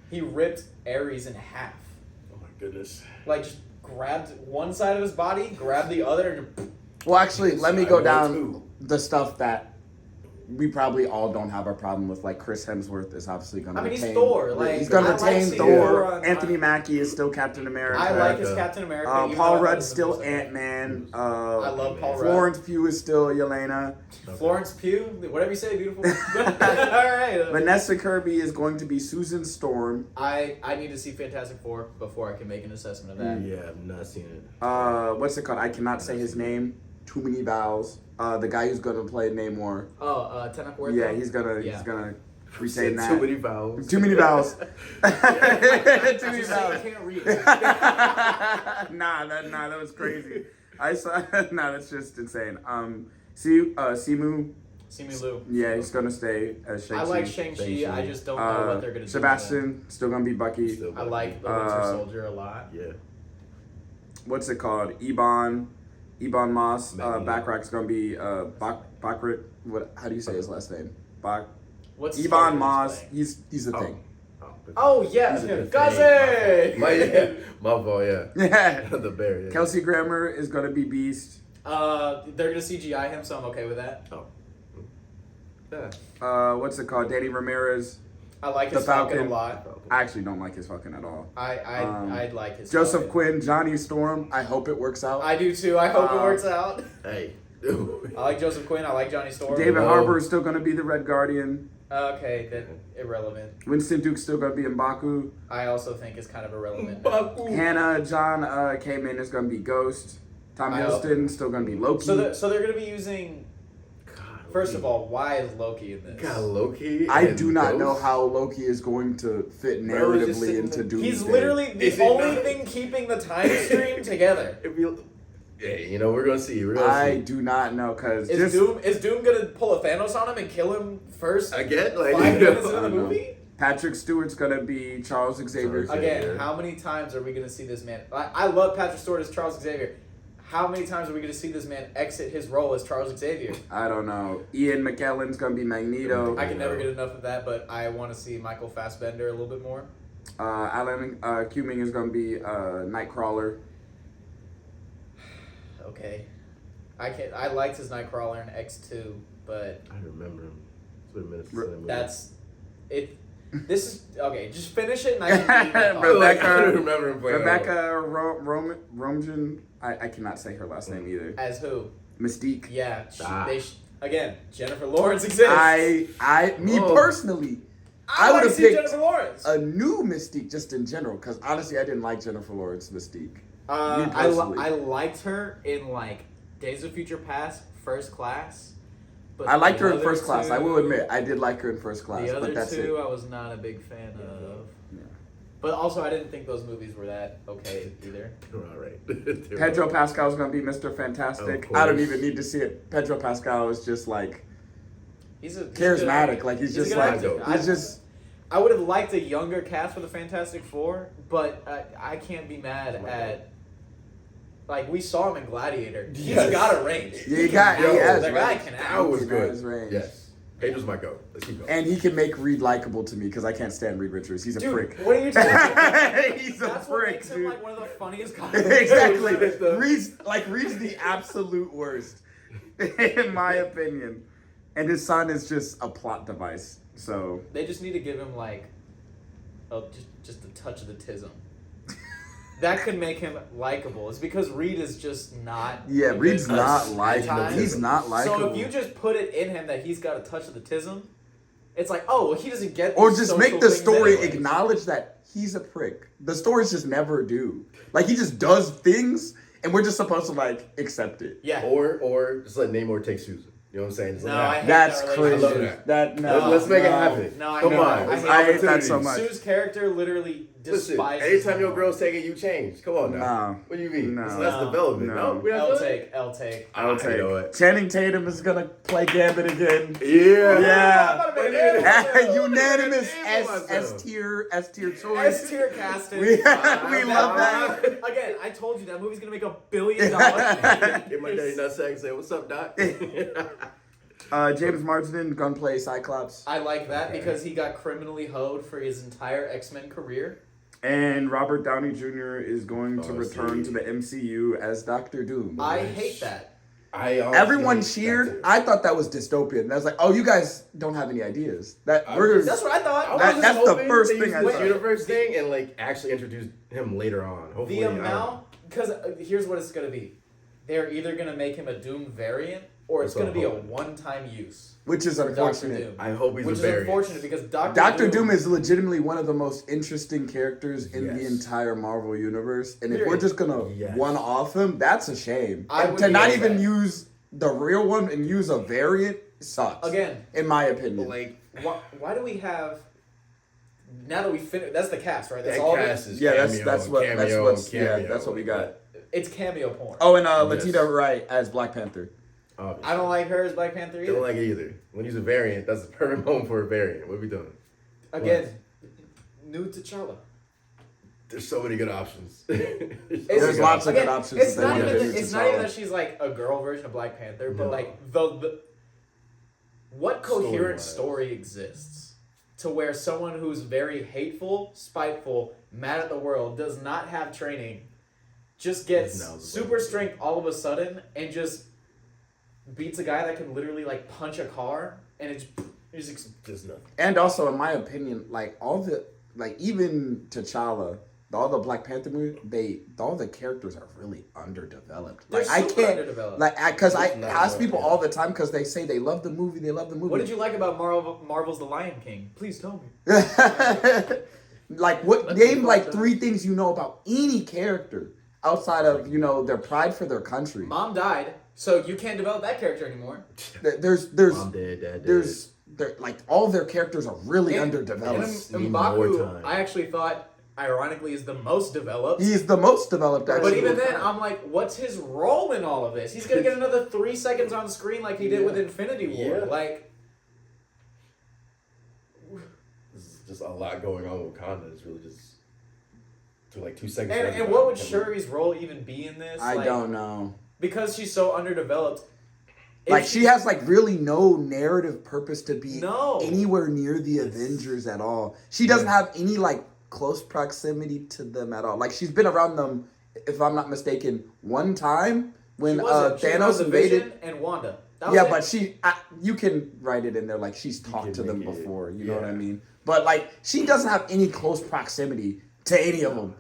He ripped Ares in half. Oh my goodness. Like just grabbed one side of his body, grabbed the other, and Well, actually, let me go down the stuff that we probably all don't have a problem with. Like Chris Hemsworth is obviously going to retain. he's Thor. Like, he's going to I like retain seeing Thor. Thor on- Anthony Mackie is still Captain America. I like his Captain America. even though Paul I thought Rudd's it still was- Ant-Man. I love Paul Rudd. Florence Pugh is still Yelena. Florence Pugh, whatever you say, beautiful. All right. Vanessa Kirby is going to be Susan Storm. I need to see Fantastic Four before I can make an assessment of that. Yeah, I've not seen it. What's it called? I cannot say his name. Too many vowels. The guy who's gonna play Namor. Tenoch Huerta? Yeah, he's gonna retain that. Too many vowels. Too many vowels. Too many You vowels. can't read. Nah, that was crazy. I saw. Nah, that's just insane. Simu. Simu Liu. Yeah, he's gonna stay as Shang-Chi. I like Shang-Chi. I just don't know what they're gonna do. Sebastian still gonna be Bucky. I like the Winter Soldier a lot. Yeah. What's it called? Ebon Moss. Backrack's gonna be Bakrit. What? How do you say his last name? What's his Ebon character Moss. play? He's a thing. Oh yeah, He's a Guzzy! My fault, yeah. Yeah. The bear, yeah. Kelsey Grammer is gonna be Beast. They're gonna CGI him, so I'm okay with that. Oh. Yeah. What's it called? Danny Ramirez. I like The his Falcon a Falcon. lot. I actually don't like his fucking at all. I'd like his Joseph Falcon. Quinn, Johnny Storm. I hope it works out. I do too. I hope it works out. Hey. I like Joseph Quinn. I like Johnny Storm. David Harbour is still gonna be the Red Guardian. Okay, that irrelevant. Winston Duke's still gonna be M'Baku. I also think is kind of irrelevant. now. Hannah John Kamen is gonna be Ghost. Tom I Hiddleston still gonna be Loki. So they're gonna be using First of all, why is Loki in this? Got Loki. I and do not Ghost? know how Loki is going to fit Bro, he's just narratively sitting into there. Doomsday. He's literally Is the he only not? thing keeping the time stream together. Hey, you know, we're gonna see. We're gonna I see. do not know because Is Doom gonna pull a Thanos on him and kill him first? Again, like 5 you know, minutes into the movie? Patrick Stewart's gonna be Charles Xavier. Charles Again, Xavier. how many times are we gonna see this man? I love Patrick Stewart as Charles Xavier. How many times are we gonna see this man exit his role as Charles Xavier? I don't know. Ian McKellen's gonna be Magneto. I can never get enough of that, but I want to see Michael Fassbender a little bit more. Alan Cumming is gonna be Nightcrawler. Okay, I liked his Nightcrawler in X2, but I remember him. It's been a minute since that movie. that's it. This is okay. Just finish it, and I can give you my thoughts. Rebecca- I don't remember him playing. Rebecca Romijn. I cannot say her last name either. As who? Mystique. Yeah, Ah. again, Jennifer Lawrence exists. Me Whoa. personally, I I want to would've see picked Jennifer Lawrence. a new Mystique just in general because honestly, I didn't like Jennifer Lawrence Mystique. Me I personally. liked her in like Days of Future Past, First Class. But I liked the her in other First Class. I will two- admit, I did like her in First Class, The other but that's two, it. I was not a big fan of. Yeah. But also, I didn't think those movies were that okay either. They're all right. Pedro Pascal's gonna be Mr. Fantastic. Of I don't course. even need to see it. Pedro Pascal is just like He's a charismatic. Like he's a just good like actor. he's just. I would have liked a younger cast for the Fantastic Four, but I can't be mad Oh my at. Like we saw him in Gladiator. He's Yes. got a range. Yeah, he has that guy range. can That act. was He good. has range. Yes. Pedro's my goat. Let's keep going. And he can make Reed likable to me because I can't stand Reed Richards. He's a Dude, prick. what are you talking about? He's a That's what prick, makes him dude. like one of the funniest comics. Exactly. The- Reed's the absolute worst, in my opinion. And his son is just a plot device. So They just need to give him like, just a touch of the tism. That could make him likable. It's because Reed is just not. yeah, a Reed's good not person likable. at times. He's not likable. So if you just put it in him that he's got a touch of the tism, it's like, oh, well, he doesn't get. or these just social make the things story anyway. acknowledge that he's a prick. The stories just never do. Like he just does things, and we're just supposed to like accept it. Yeah. Or just let Namor take Susan. You know what I'm saying? Just let No, it I happen. hate That's that crazy. relationship. That no. Let's make it no. happen. No, I Come know. on. I It's hate that so opportunities. much. Sue's character literally Listen, despises. anytime your Namor. girl's taking, you change. Come on now. No. What do you mean? No. That's No. development. No. No, we're not I'll doing it. take. I'll take. I'll You take. know what? Channing Tatum is gonna play Gambit again. Yeah. Yeah. Unanimous myself. S tier choice. S tier casting. We love that. Again, I told you that movie's gonna make $1 billion. Get my daddy nutsack and say, "What's up, Doc?" James Marsden gonna play Cyclops, I like that Okay. because he got criminally hoed for his entire X-Men career. and Robert Downey Jr. is going to Oh, return see. to the MCU as Doctor Doom. I hate that. I honestly Everyone hate cheered. that too. I thought that was dystopian. I was like, oh, you guys don't have any ideas. That I we're was That's what I thought. I was That- just that's the hoping first they thing used I this thought. universe thing and like actually introduce him later on. Hopefully, The I don't know. amount, because here's what it's gonna be. They're either gonna make him a Doom variant, or it's That's gonna what be I'm a hoping. one-time use. which is for Doctor unfortunate. Doom. I hope he's Which a is variant. unfortunate because Doctor Doom is legitimately one of the most interesting characters in the Yes. entire Marvel universe, and if we're Period. just gonna Yes. one off him, that's a shame. I And would to be not upset. even use the real one and use a variant sucks. Again, in my opinion. Like why do we have? Now that we finish, that's the cast, right? That's that all. of it? cast is Yeah, cameo, that's what cameo, that's what's cameo. yeah, that's what we got. It's cameo porn. Oh, and Yes. Letitia Wright as Black Panther. Obviously. I don't like her as Black Panther I either. don't like it either. When you use a variant, that's the perfect moment for a variant. What are we doing? Again, new T'Challa. There's so many good options. There's lots of good options It's if they not wanna even. do It's not even T'Challa. that she's like a girl version of Black Panther, but No. like the what coherent Story-wise. story exists to where someone who's very hateful, spiteful, mad at the world, does not have training, just gets Now it's super like- strength all of a sudden and just beats a guy that can literally like punch a car and it's just Just nothing. And also, in my opinion, like even T'Challa, all the Black Panther movie, all the characters are really underdeveloped. they're Like I super can't, underdeveloped. because I It's not ask right, people yeah. all the time because they say they love the movie. What did you like about Marvel's The Lion King? Please tell me. Like what? Let's Name be like fucked up. 3 things you know about any character outside of their pride for their country. Mom died. So you can't develop that character anymore. There's Mom dead, dad dead. like all their characters are really underdeveloped. And M'Baku, I actually thought, ironically, is the most developed. He's the most developed, actually. But even then, I'm like, what's his role in all of this? He's gonna get another 3 seconds on screen like he did with Infinity War. Yeah. Like, there's just a lot going on with Wakanda. It's really just to like 2 seconds. and what would Shuri's role even be in this? I don't know. Because she's so underdeveloped. Like, she has, like, really no narrative purpose to be No. anywhere near the Avengers at all. She doesn't have any, like, close proximity to them at all. Like, she's been around them, if I'm not mistaken, one time when Thanos invaded. Vision and Wanda. Yeah, but you can write it in there, like, she's talked to them before. You know what I mean? But, like, she doesn't have any close proximity to any of them.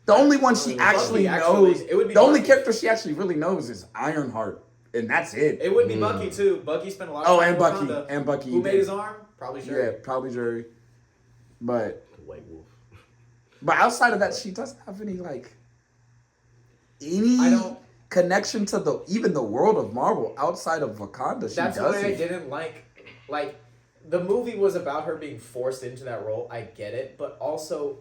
The only one she actually knows, the only character she actually really knows is Ironheart, and that's it. It would be Bucky too. Bucky spent a lot of time and with Bucky, Wakanda. and Bucky. Who made his arm? Probably Shuri. Yeah, probably Shuri. But White Wolf. But outside of that, she doesn't have any connection to even the world of Marvel outside of Wakanda. That's why I didn't like the movie was about her being forced into that role. I get it, but also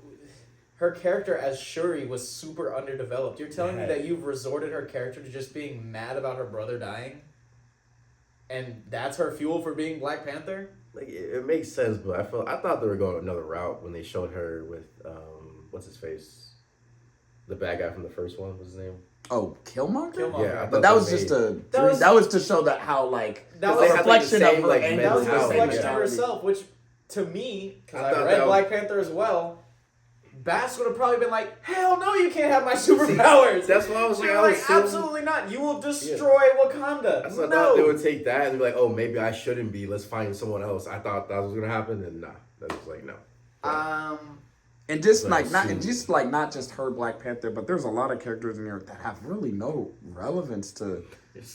her character as Shuri was super underdeveloped. You're telling me that you've resorted her character to just being mad about her brother dying? And that's her fuel for being Black Panther? Like, it makes sense, but I thought they were going another route when they showed her with what's his face, the bad guy from the first one. What's his name? Oh, Killmonger? Yeah, but that was just that was to show that how that was a reflection of her and that was a reflection of herself, which to me, because I read Black Panther as well. Bass would have probably been like, hell no, you can't have my superpowers. That's why I was absolutely not. You will destroy Wakanda. I thought they would take that and be like, oh, maybe I shouldn't be. Let's find someone else. I thought that was gonna happen, and nah, that was like no. And just not just her Black Panther, but there's a lot of characters in here that have really no relevance to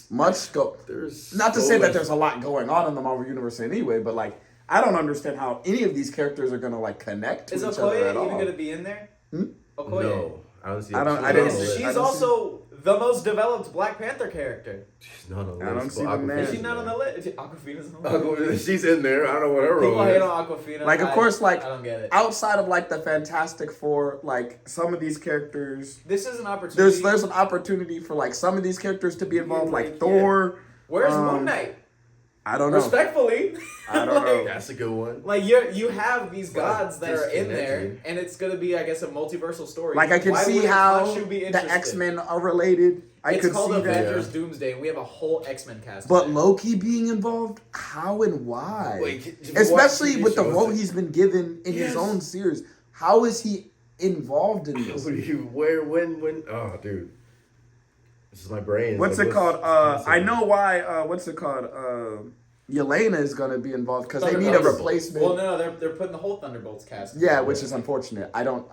much scope. Not to say that there's a lot going on in the Marvel universe anyway, but like. I don't understand how any of these characters are gonna connect to each other at all. Is Okoye even gonna be in there? Okoye? No, I don't see. I didn't. She's also the most developed Black Panther character. She's not on the list. I don't see the name. Is she not on the list? Awkwafina's on the list. She's in there. I don't know what her role is. People hate on Awkwafina. Like, of course, I don't get it. Outside of the Fantastic Four, some of these characters. This is an opportunity. There's an opportunity for some of these characters to be involved, like Thor. Where's Moon Knight? I don't know. Respectfully, I don't know. That's a good one. You have these gods that are in there, and it's gonna be, I guess, a multiversal story. I can see how the X-Men are related. It's called Avengers Doomsday, and we have a whole X-Men cast. But Loki being involved, how and why? Especially with the role he's been given in his own series. How is he involved in this? Where, when? Oh, dude. This is my brain. What's it called? I know why. What's it called? Yelena is going to be involved because they need a replacement. Well, no, they're putting the whole Thunderbolts cast. Yeah, which is unfortunate. I don't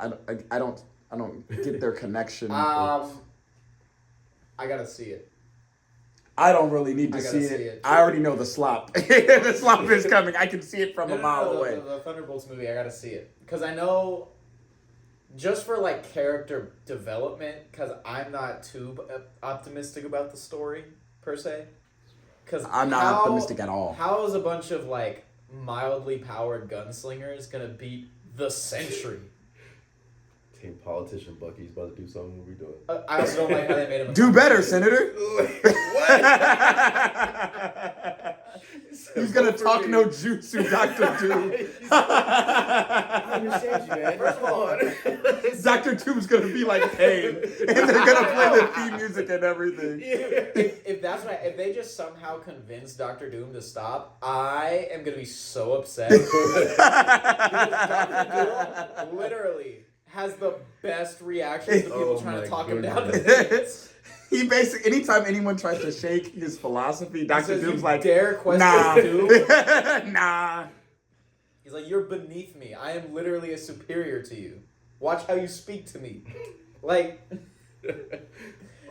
get their connection. I gotta see it. I don't really need to see it. I already know the slop. The slop is coming. I can see it from a mile away. The Thunderbolts movie, I gotta see it because I know. Just for character development, because I'm not too optimistic about the story per se. Because I'm not optimistic at all. How is a bunch of mildly powered gunslingers gonna beat the Sentry? Team politician Bucky's about to do something. What are we doing? I also don't like how they made him. Do better, Senator. What? He's gonna talk no jutsu, Dr. Doom. I understand you, man. First of all, Dr. Doom's gonna be like Kane, and they're gonna play the theme music and everything. If that's right, if they just somehow convince Dr. Doom to stop, I am gonna be so upset. Because Dr. Doom literally has the best reactions to people trying to talk him down to things. He basically, anytime anyone tries to shake his philosophy, Dr. Doom's like, dare question nah. Doom? Nah. He's like, you're beneath me. I am literally a superior to you. Watch how you speak to me.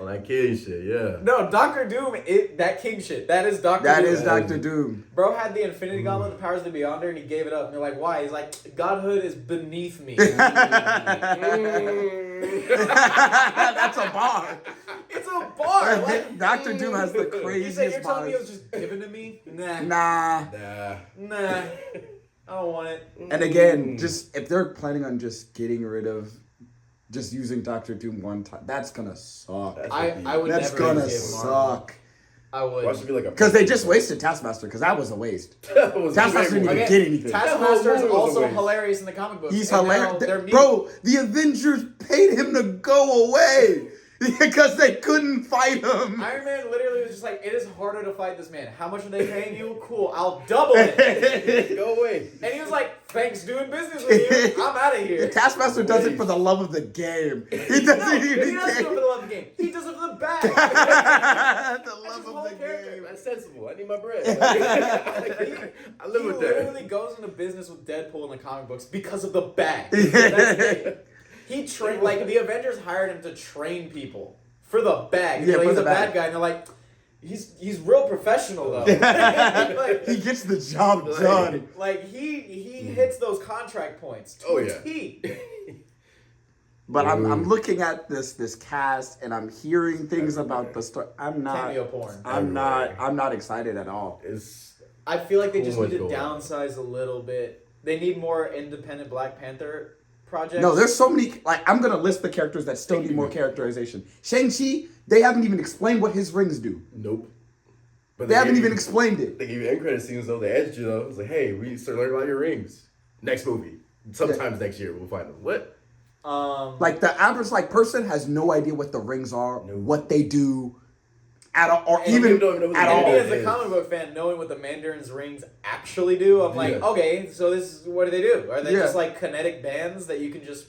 On that king shit, yeah. No, Dr. Doom, that king shit. That is Dr. Doom. That is Dr. Doom. Bro had the Infinity Gauntlet, the powers of the Beyonder, and he gave it up. And they're like, why? He's like, godhood is beneath me. That's a bar. It's a bar. are. Like, Doctor Doom has the he craziest said, "You're telling me it powers. was just given to me? Nah, Nah. I don't want it." And again, just if they're planning on just getting rid of, just using Doctor Doom one time, that's gonna suck. I would That's never gonna give suck. I would. Why should it be like a Because they just wasted Taskmaster. Because that was a waste. Taskmaster didn't even get anything. Taskmaster is That whole movie was a also waste. hilarious in the comic books. He's and now hilarious. they're meeting- Bro, the Avengers paid him to go away because they couldn't fight him. Iron Man literally was just like, "It is harder to fight this man. How much are they paying you? Cool, I'll double it." Go away. And he was like, "Thanks, doing business with you. I'm out of here." Taskmaster does it for the love of the game. He doesn't No, even he doesn't do it for care. the love of the game. He does it for the bag. The That's love his of whole the character. game. That's sensible. I need my bread. I live He with literally that. goes into business with Deadpool in the comic books because of the bag. That's it. He trained, like, the Avengers hired him to train people for the bag. Yeah, Like, for he's the a bag. bad guy, and they're like, he's real professional though. Like, He gets the job done. like he hits those contract points to Oh, a yeah. T. But I'm looking at this cast and I'm hearing things about the story. Cameo porn. I'm not excited at all. It's I feel like they just Too much need to going on. downsize a little bit. They need more independent Black Panther projects. No, there's so many. Like I'm gonna list the characters that still need more characterization. Shang-Chi, they haven't even explained what his rings do. nope. But They haven't gave even you- explained it. They give you end credit scenes though. They edged you though. It's like, hey, we start learning about your rings. Next movie, sometimes next year we'll find them. What? Like the average person has no idea what the rings are, No. what they do, at all, or And even people don't even know who at the And me all. as a comic book fan, knowing what the Mandarin's rings actually do, I'm like, Yeah. okay, so this is what do they do? Are they Yeah. just like kinetic bands that you can just?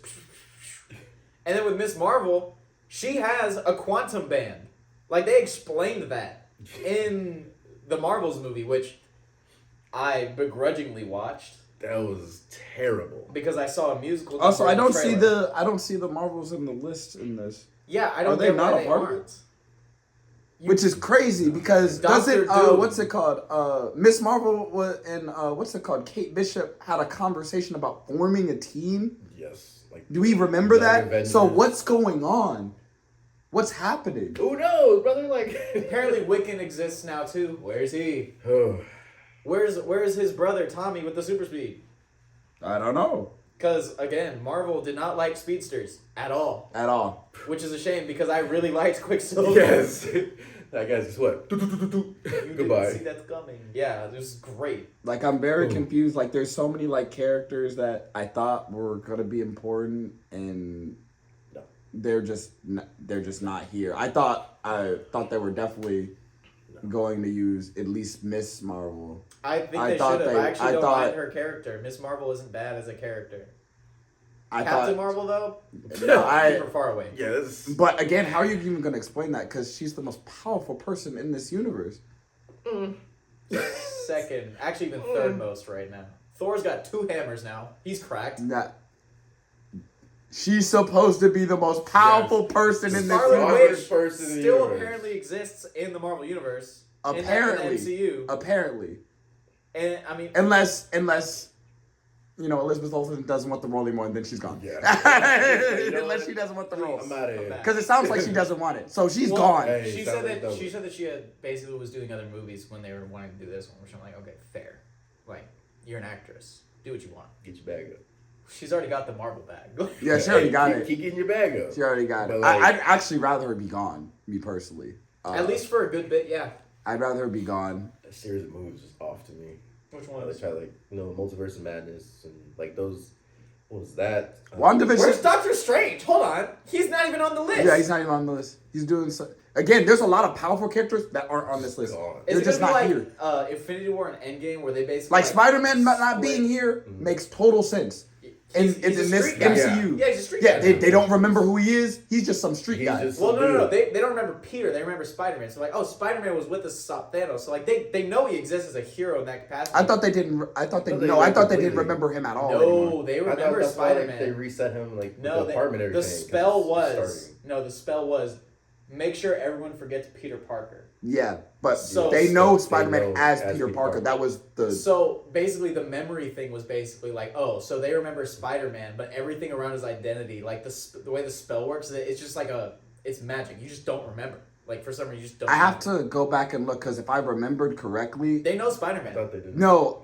And then with Miss Marvel, she has a quantum band. Like they explained that in the Marvels movie, which I begrudgingly watched That was terrible. because I saw a musical. Also, number I in don't the see trailer. I don't see the Marvels in the list in this, Yeah, I don't Are they get not why a they part of aren't. which is crazy because Dr. doesn't Doom. what's it called? Miss Marvel and what's it called? Kate Bishop had a conversation about forming a team. Yes. Like, Do we remember Young that? Avengers. So what's going on? What's happening? who knows, brother? Like, Apparently, Wiccan exists now too. Where's he? oh, Where's his brother Tommy with the super speed? I don't know Because again, Marvel did not like speedsters at all, at all. which is a shame because I really liked Quicksilver. yes. That guy's just what? You Goodbye. didn't see that's coming. Yeah, it was great. Like I'm very Ooh. confused. Like there's so many like characters that I thought were gonna be important and No. they're just not here. I thought they were definitely going to use at least Miss Marvel. I think I they thought should have. they- I actually I don't thought- mind her character. Miss Marvel isn't bad as a character. I Captain thought, Marvel though, I- super far away. Yeah, this. but again, how are you even gonna explain that? Because she's the most powerful person in this universe. Second, actually even third most right now. Thor's got 2 hammers now. He's cracked. That she's supposed to be the most powerful person in this Scarlet universe. Witch person in the still universe. apparently exists in the Marvel universe. Apparently. in the MCU. Apparently, And I mean, unless Elizabeth Olsen doesn't want the role anymore, and then she's gone. Yeah. Unless You know what? she doesn't want the role, I'm out of here. because it sounds like she doesn't want it, so she's Well, gone. Hey, she sounds said like that dope. she had basically was doing other movies when they were wanting to do this one, which I'm like, okay, fair. Like, you're an actress. Do what you want. Get your bag up. She's already got the Marvel bag. Yeah, she already got keep, it. Keep getting your bag up. She already got it. But, like- I'd actually rather her be gone, me personally. At least for a good bit, yeah. I'd rather her be gone. That series of movies was off to me. Which They one? tried the Multiverse of Madness and like those. What was that? WandaVision. Where's Doctor Strange? Hold on. He's not even on the list. Yeah, he's not even on the list. He's doing so. Again, there's a lot of powerful characters that aren't on this list. Gone. Is They're it just gonna not be here. like Infinity War and Endgame where they basically Like Spider-Man not split- being here makes total sense. In He's a this street guy. MCU. Yeah, he's a street Yeah, guy. they don't remember who he is. He's just some street He's guy. just- Well, so no. good. They don't remember Peter. They remember Spider-Man. So like, oh, Spider-Man was with us to stop Thanos. So like, they know he exists as a hero in that capacity. I thought they didn't. I thought they I thought they no. I went thought they didn't completely- remember him at all. No, anymore. they I thought remember that's why, like, Spider-Man. they reset him like No, with the apartment and the everything. 'cause spell it's was starting. the spell was make sure everyone forgets Peter Parker. Yeah, but So- they know They Spider-Man know as as Peter Peter Parker. Parker. That was the. So basically, the memory thing was basically like, oh, so they remember Spider-Man, but everything around his identity, like the way the spell works, it's just like it's magic. You just don't remember. Like, for some reason, you just don't I have know. to go back and look because if I remembered correctly, They know I Spider-Man. thought they did. no,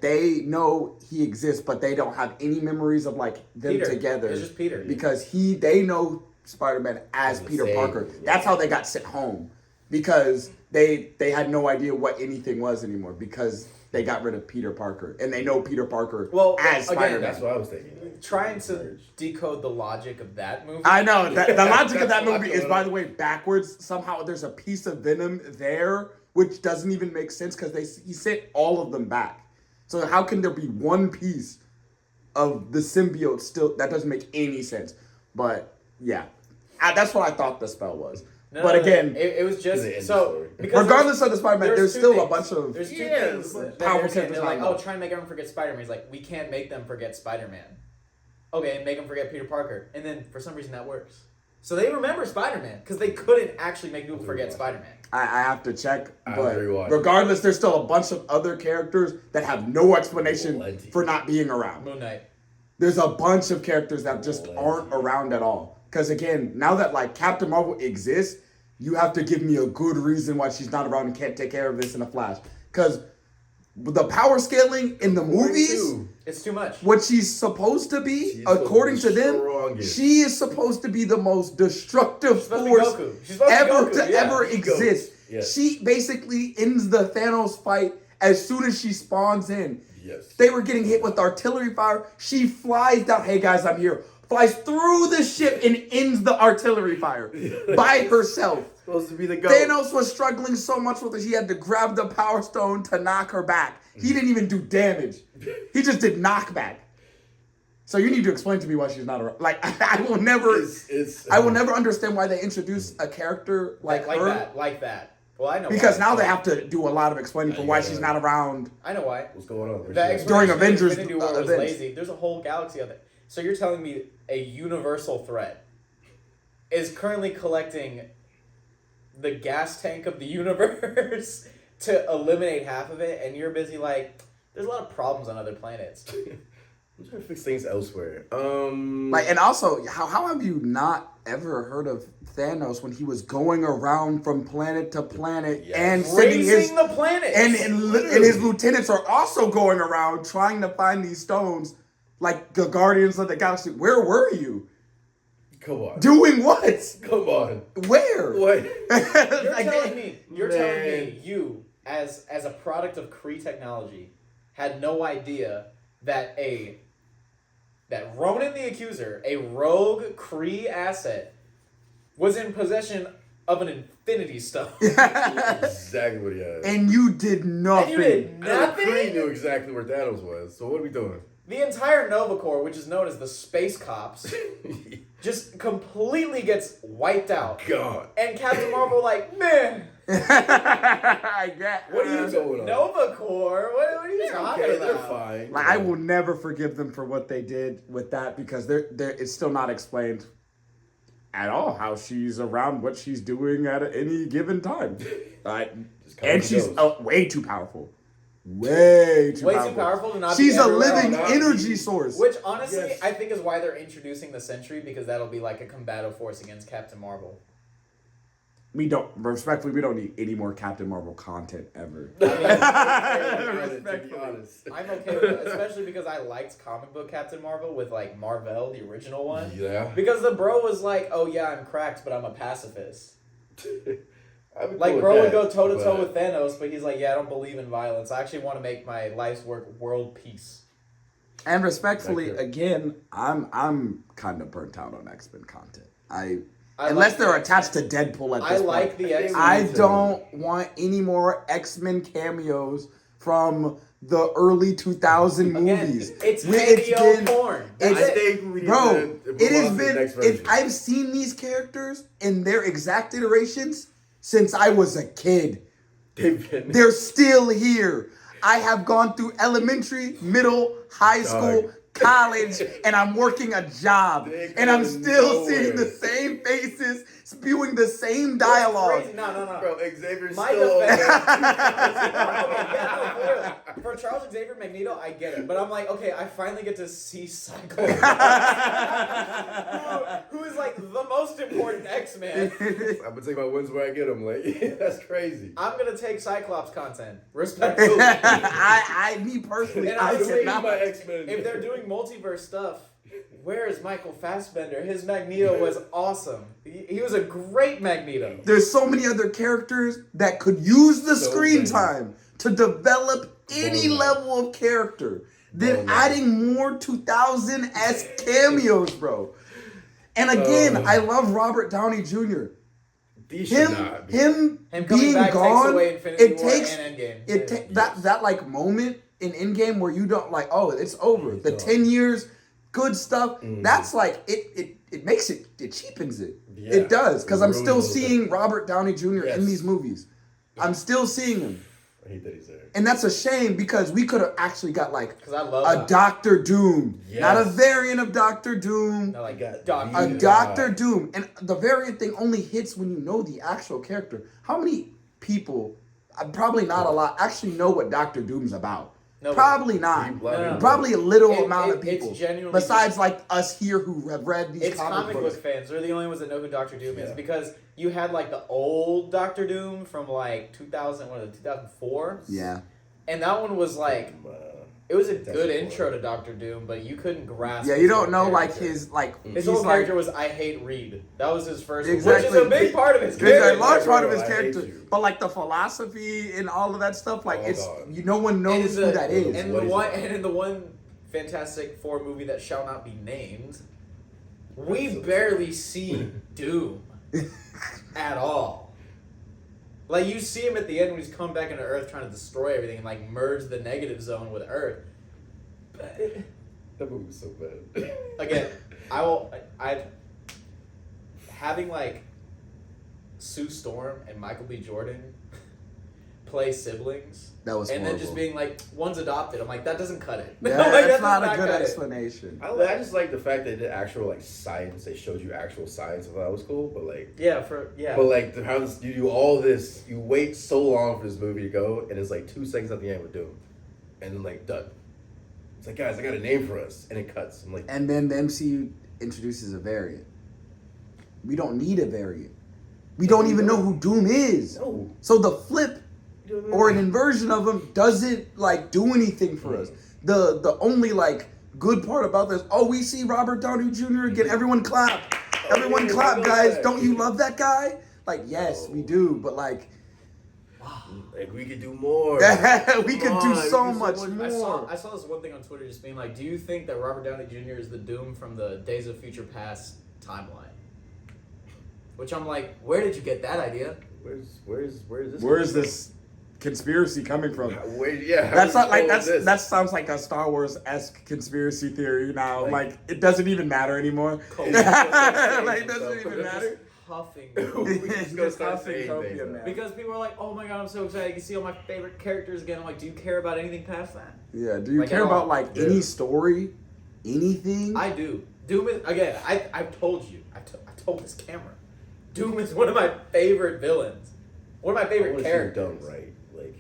they know he exists, but they don't have any memories of like them Peter. together. It's just Peter. Because they know Spider-Man as the Peter same, Parker. yeah. That's how they got sent home because they had no idea what anything was anymore because they got rid of Peter Parker and they know Peter Parker as again, Spider-Man. That's what I was thinking. Trying to decode the logic of that movie. I know that the logic of that That's movie not is, by the way, backwards. Somehow there's a piece of Venom there, which doesn't even make sense because he sent all of them back. So how can there be one piece of the symbiote still? That doesn't make any sense. But yeah, that's what I thought the spell was. But again, it was just the end so story. because regardless of the Spider-Man, there's two still a things. bunch of There's two things that powerful they're saying. characters. They're like, not oh, try and make everyone forget Spider-Man. He's like, we can't make them forget Spider-Man. Okay, make them forget Peter Parker, and then for some reason that works. So they remember Spider-Man because they couldn't actually make people forget Spider-Man. I have to check, I but agree with you. regardless, there's still a bunch of other characters that have no explanation Plenty. for not being around. Moon Knight. There's a bunch of characters that just Plenty. aren't around at all. Because again, now that like Captain Marvel exists, you have to give me a good reason why she's not around and can't take care of this in a flash. Because the power scaling in the movies, It's too much. what she's supposed to be, She's according to the them, strongest. she is supposed to be the most destructive She's supposed to be force Goku. She's supposed to be ever Goku, to yeah. ever exist. Yes. She basically ends the Thanos fight as soon as she spawns in. Yes. They were getting hit with artillery fire. She flies down. Hey guys, I'm here. Flies through the ship and ends the artillery fire by herself. Supposed to be the goat. Thanos was struggling so much with it, he had to grab the Power Stone to knock her back. He didn't even do damage. He just did knockback. So you need to explain to me why she's not around. Like I will never, I will never understand why they introduce a character like her. Like that. Well, I know Because why. now they have to do a lot of explaining for why she's not around. I know why. What's going on? The Where's she at? explanation During of Avengers, Infinity War was events. lazy. There's a whole galaxy of it. So you're telling me a universal threat is currently collecting the gas tank of the universe to eliminate half of it, and you're busy like, there's a lot of problems on other planets. I'm trying to fix things elsewhere. Like, and also, how have you not ever heard of Thanos when he was going around from planet to planet Yes. and sending his Raising the planet. and his lieutenants are also going around trying to find these stones, like the Guardians of the Galaxy. Where were you? Come on. Doing what? Come on. Where? What? You're telling Man. me you, as a product of Kree technology, had no idea that that Ronan the Accuser, a rogue Kree asset, was in possession of an Infinity Stone. Exactly what he had. And you did nothing. And you did And nothing? Kree knew exactly where Thanos was. So what are we doing? The entire Nova Corps, which is known as the Space Cops, just completely gets wiped out. God. And Captain Marvel like, man, I get. what are you going doing? on? Nova Corps? What are you talking Okay, about? they're fine. Like, I will never forgive them for what they did with that because it's still not explained at all how she's around, what she's doing at any given time. Just come And and she's goes. way too powerful. Way too Way powerful. too powerful to not She's be a everywhere living all at once. energy source. Which honestly, Yes. I think is why they're introducing the Sentry, because that'll be like a combative force against Captain Marvel. We don't need any more Captain Marvel content ever. To be honest. I'm okay with it, especially because I liked comic book Captain Marvel with like Marvel, the original one. Yeah. Because the bro was like, "Oh yeah, I'm cracked, but I'm a pacifist." I'd be Like cool bro with would go that, toe to toe but- with Thanos, but he's like, "Yeah, I don't believe in violence. I actually want to make my life's work world peace." And respectfully, Accurate. again, I'm kind of burnt out on X-Men content. I Unless like they're the- attached to Deadpool at I this like point. the X-Men. I too. don't want any more X-Men cameos from the early 2000 Again, movies. it's It's cameo been- porn. it's- That's I it. think we need Bro, to it move has on to the been. next version. I've seen these characters in their exact iterations since I was a kid. They've been. They're still here. I have gone through elementary, middle, high school, Dog. college and I'm working a job They and I'm go still seeing nowhere. the same faces, spewing the same dialogue. Crazy. No. Bro, Xavier's My still defense- over. For Charles Xavier Magneto, I get it, but I'm like, okay, I finally get to see Cyclops, who is like the most important X-Man. I'm gonna take my wins where I get them. Like, that's crazy. I'm gonna take Cyclops content, respectfully. Me personally, And I honestly, could my not. X-Men. If they're doing multiverse stuff, where is Michael Fassbender? His Magneto was awesome. He was a great Magneto. There's so many other characters that could use the So screen many. time to develop any Bone level of character than Bone adding more 2000-esque cameos, bro. And again, I love Robert Downey Jr. These should not be. Him Him coming being back takes gone, away Infinity it War takes and Endgame. it that like moment in Endgame where you don't like, oh, it's over. The 10 years, good stuff. That's like it makes it cheapens it. Yeah. It does, because I'm Ruins still the- seeing Robert Downey Jr. in Yes. these movies. I'm still seeing him. I hate that he's there. And that's a shame because we could have actually got like Because I love a Doctor Doom. Yes. Not a variant of Doctor Doom. No, like got Doctor. A Yeah. Doctor Doom. And the variant thing only hits when you know the actual character. How many people, probably not a lot, actually know what Doctor Doom's about? Nobody. Probably not. No. Probably a little It- amount of it's people. genuinely Besides like us here who have read these It's comic books. book fans. They're the only ones that know who Doctor Doom is Yeah. because you had like the old Doctor Doom from like 2004, Yeah. and that one was like Uh, it was a That's good a intro to Doctor Doom, but you couldn't grasp. Yeah, his you don't whole know like character. his like His he's whole like character was I hate Reed. That was his first, which Exactly. is a big part of his it's character. a large part of his I hate character. you. But like the philosophy and all of that stuff, like Oh, it's God. no one knows who that is. And What the is one it? and in the one Fantastic Four movie that shall not be named, we That's so barely see Doom at all. Like you see him at the end when he's come back into Earth trying to destroy everything and like merge the negative zone with Earth. But that movie was so bad. again, I having like Sue Storm and Michael B. Jordan play siblings. That was and then just horrible. being like, one's adopted. I'm like, that doesn't cut it. Yeah, Like, that's that not does a good cut it. explanation. I just like the fact that they did actual like science. They showed you actual science. I thought that was cool, but like. Yeah. But like how this, you do all this, you wait so long for this movie to go, and it's like 2 seconds at the end with Doom, and then like done. It's like, guys, I got a name for us, and it cuts. I'm like, And then the MCU introduces a variant. We don't need a variant. We don't even know who Doom is. no. So the flip or an inversion of him doesn't like do anything for us. The only like good part about this, we see Robert Downey Jr. again. Everyone clap. Everyone yeah, clap, we love guys. that. Don't you love that guy? Like, yes, we do, but like Like we could do more. we could do so much I more. saw this one thing on Twitter just being like, do you think that Robert Downey Jr. is the Doom from the Days of Future Past timeline? Which I'm like, where did you get that idea? Where's this? Where is this conspiracy coming from? Yeah, how That's does not like this go with that sounds like a Star Wars-esque conspiracy theory now. Like- Like it doesn't even matter anymore. Cold. Like it doesn't even Just matter. Huffing. We just gonna start Huffing saying copium things now. now. Because people are like, oh my god, I'm so excited. I can see all my favorite characters again. I'm like, do you care about anything past that? Yeah, do you Like, care at all. about like Yeah. any story? Anything? I do. Doom is, again, I've told you. I told this camera. Doom is one of my favorite villains. One of my I favorite wish it was characters. done right. Like,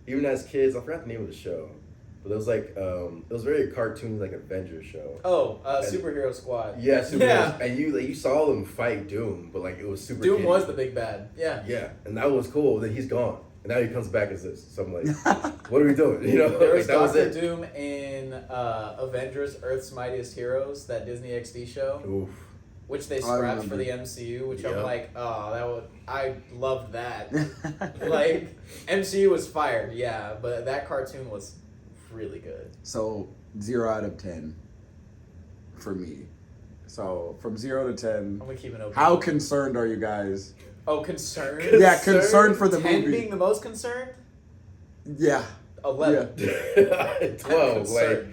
even as kids, I forgot the name of the show, but it was like it was very cartoon, like Avengers show. Oh, And- Superhero Squad. Yeah, super. Yeah. And you saw them fight Doom, but like it was super. Doom kiddie. was the big bad. Yeah. Yeah, and that was cool. Then he's gone, and now he comes back as this. So I'm like, what are we doing? You know, There like, was that was Doctor it. Doom in Avengers: Earth's Mightiest Heroes, that Disney XD show, Oof. which they I scrapped for remember. the MCU. Which I'm Yep. like, I loved that. Like MCU was fired, yeah, but that cartoon was really good. So 0 out of 10 for me. So from 0 to 10, I'm gonna keep it open. how concerned are you guys? Oh, concerned. Yeah, concerned for the 10 movie. being the most concerned. Yeah, 11. 12. concerned. Like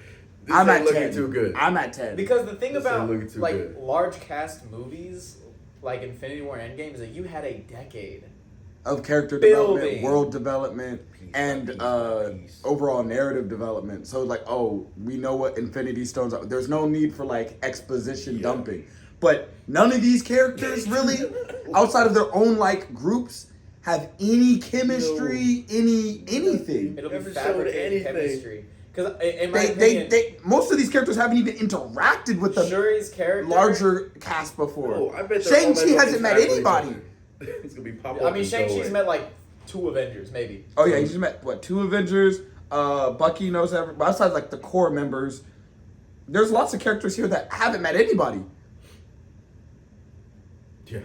this I'm ain't at looking 10. too good. I'm at 10. Because the thing This about ain't looking too like good. large cast movies, like Infinity War and Endgame, is that you had a decade of character Building. development, world development, and overall narrative development. So like, oh, we know what Infinity Stones are. There's no need for like exposition dumping. But none of these characters really, outside of their own like groups, have any chemistry, anything. It'll be Never showed fabricated anything. chemistry. Because in my opinion, Most of these characters haven't even interacted with the Shuri's character, larger cast before. Oh, I bet they're all Shang-Chi hasn't met meant to anybody. It's gonna be pop. I mean, Shang-Chi's met like 2 Avengers, maybe. Oh yeah, he just met 2 Avengers. Bucky knows every. But outside like the core members, there's lots of characters here that haven't met anybody. Yeah.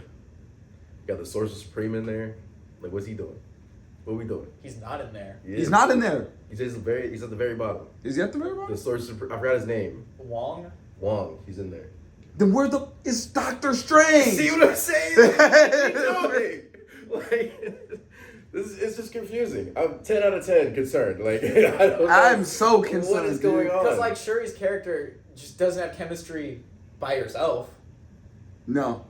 Got the Sorcerer Supreme in there. Like, what's he doing? What are we doing? He's not in there. He's not in there. He's at the very bottom. Is he at the very bottom? The Sorcerer Supreme. I forgot his name. Wong? Wong. He's in there. Then where is Doctor Strange? See what I'm saying? What are you doing? Like, it's just confusing. I'm 10 out of 10 concerned. Like, I don't know. I'm so concerned. What is going on? Because like Shuri's character just doesn't have chemistry by herself. No,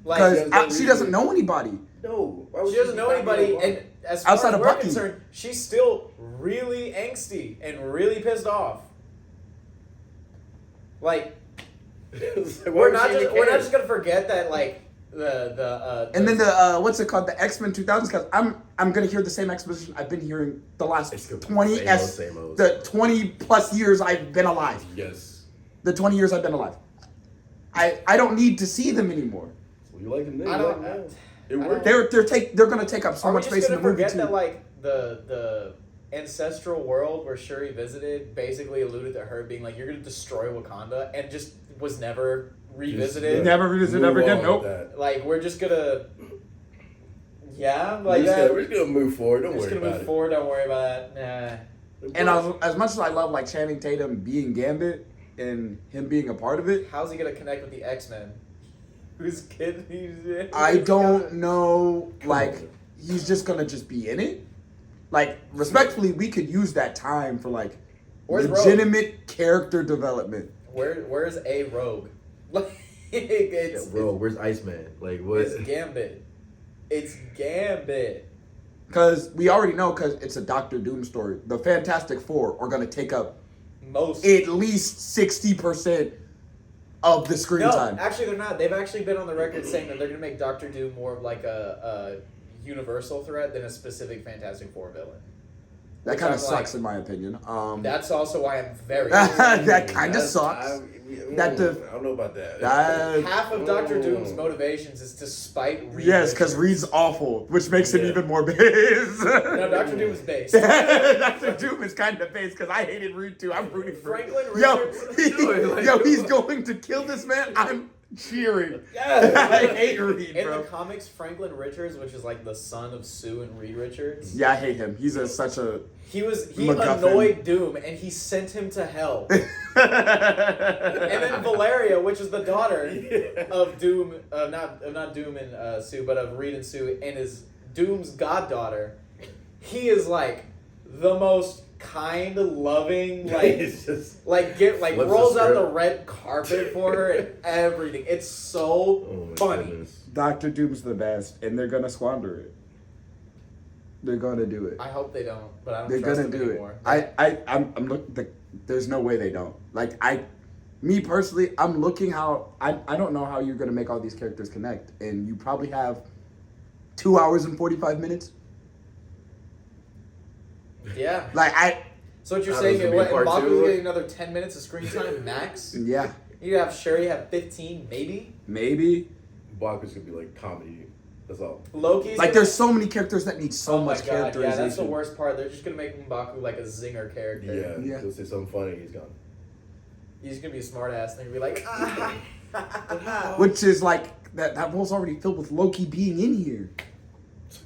Like because she doesn't know anybody. No. Why would she doesn't know anybody, and as far Outside as of we're Bucky. concerned, she's still really angsty and really pissed off. Like we're not just gonna forget that like And then the what's it called, the X-Men 2000s? Because I'm gonna hear the same exposition I've been hearing the last It's gonna be 20 same old. the 20 plus years I've been alive. Yes. The 20 years I've been alive. I don't need to see them anymore. So you like him then? I you don't- like him now. It I worked. They're gonna take up so Are we much just space in gonna the movie forget too. that like the ancestral world where Shuri visited basically alluded to her being like, you're gonna destroy Wakanda, and just was never revisited. Never revisit ever again. Move on Nope. with that. Like we're just gonna We're like just that. gonna- we're just gonna move forward. Don't We're just worry gonna about move it. forward. Don't worry about that. Nah. And as much as I love like Channing Tatum being Gambit and him being a part of it, How's he gonna connect with the X-Men? Who's kid? I don't know. Like he's just gonna just be in it. Like respectfully, we could use that time for like Where's legitimate character development. Where's a Rogue? Like Yeah, it's bro, where's Iceman? Like, what? it's Gambit. It's Gambit. Because we already know, because it's a Doctor Doom story. The Fantastic Four are gonna take up Most. at least 60% of the screen No, time. actually they're not. They've actually been on the record saying that they're gonna make Doctor Doom more of like a universal threat than a specific Fantastic Four villain. That Which kind I'm of sucks like, in my opinion. That's also why I'm very. That kind of That's- sucks. I That the- don't know about that. Half of Doctor Doom's motivations is to spite Reed. Yes, because Richards. Reed's awful, which makes him Yeah. even more base. No, Doctor Doom is based. Doctor Doom is kind of base because I hated Reed too. I'm rooting for Franklin Yo, Richards. What are you doing? Like, yo, he's going to kill this man. I'm cheering. Yeah. I hate Reed, In bro. the comics, Franklin Richards, which is like the son of Sue and Reed Richards, Yeah, I hate him. He's such a. he MacGuffin. annoyed Doom and he sent him to hell. And then Valeria, which is the daughter of Doom, not Doom and Sue, but of Reed and Sue, and is Doom's goddaughter. He is like the most kind, loving, like It's just. like Flips the rolls out the script. red carpet for her and everything. It's so Oh my funny. goodness. Dr. Doom's the best, and they're gonna squander it. They're gonna do it. I hope they don't, but I don't They're trust gonna them do anymore. it. I'm looking. There's no way they don't. Like me personally, I'm looking how I don't know how you're gonna make all these characters connect, and you probably have 2 hours and 45 minutes. Yeah. Like So what you're How saying does is it what be part Mbaku's two? getting another 10 minutes of screen time max? yeah, You have Shuri have 15, maybe. maybe. Baku's gonna be like comedy. That's all. Loki's Like gonna- there's so many characters that need so oh my much God, characterization. yeah, that's the worst part. They're just gonna make Mbaku like a zinger character. Yeah. Yeah. He'll say something funny. He's gone. He's gonna be a smart ass and they're gonna be like, ah. Which is like that role's already filled with Loki being in here.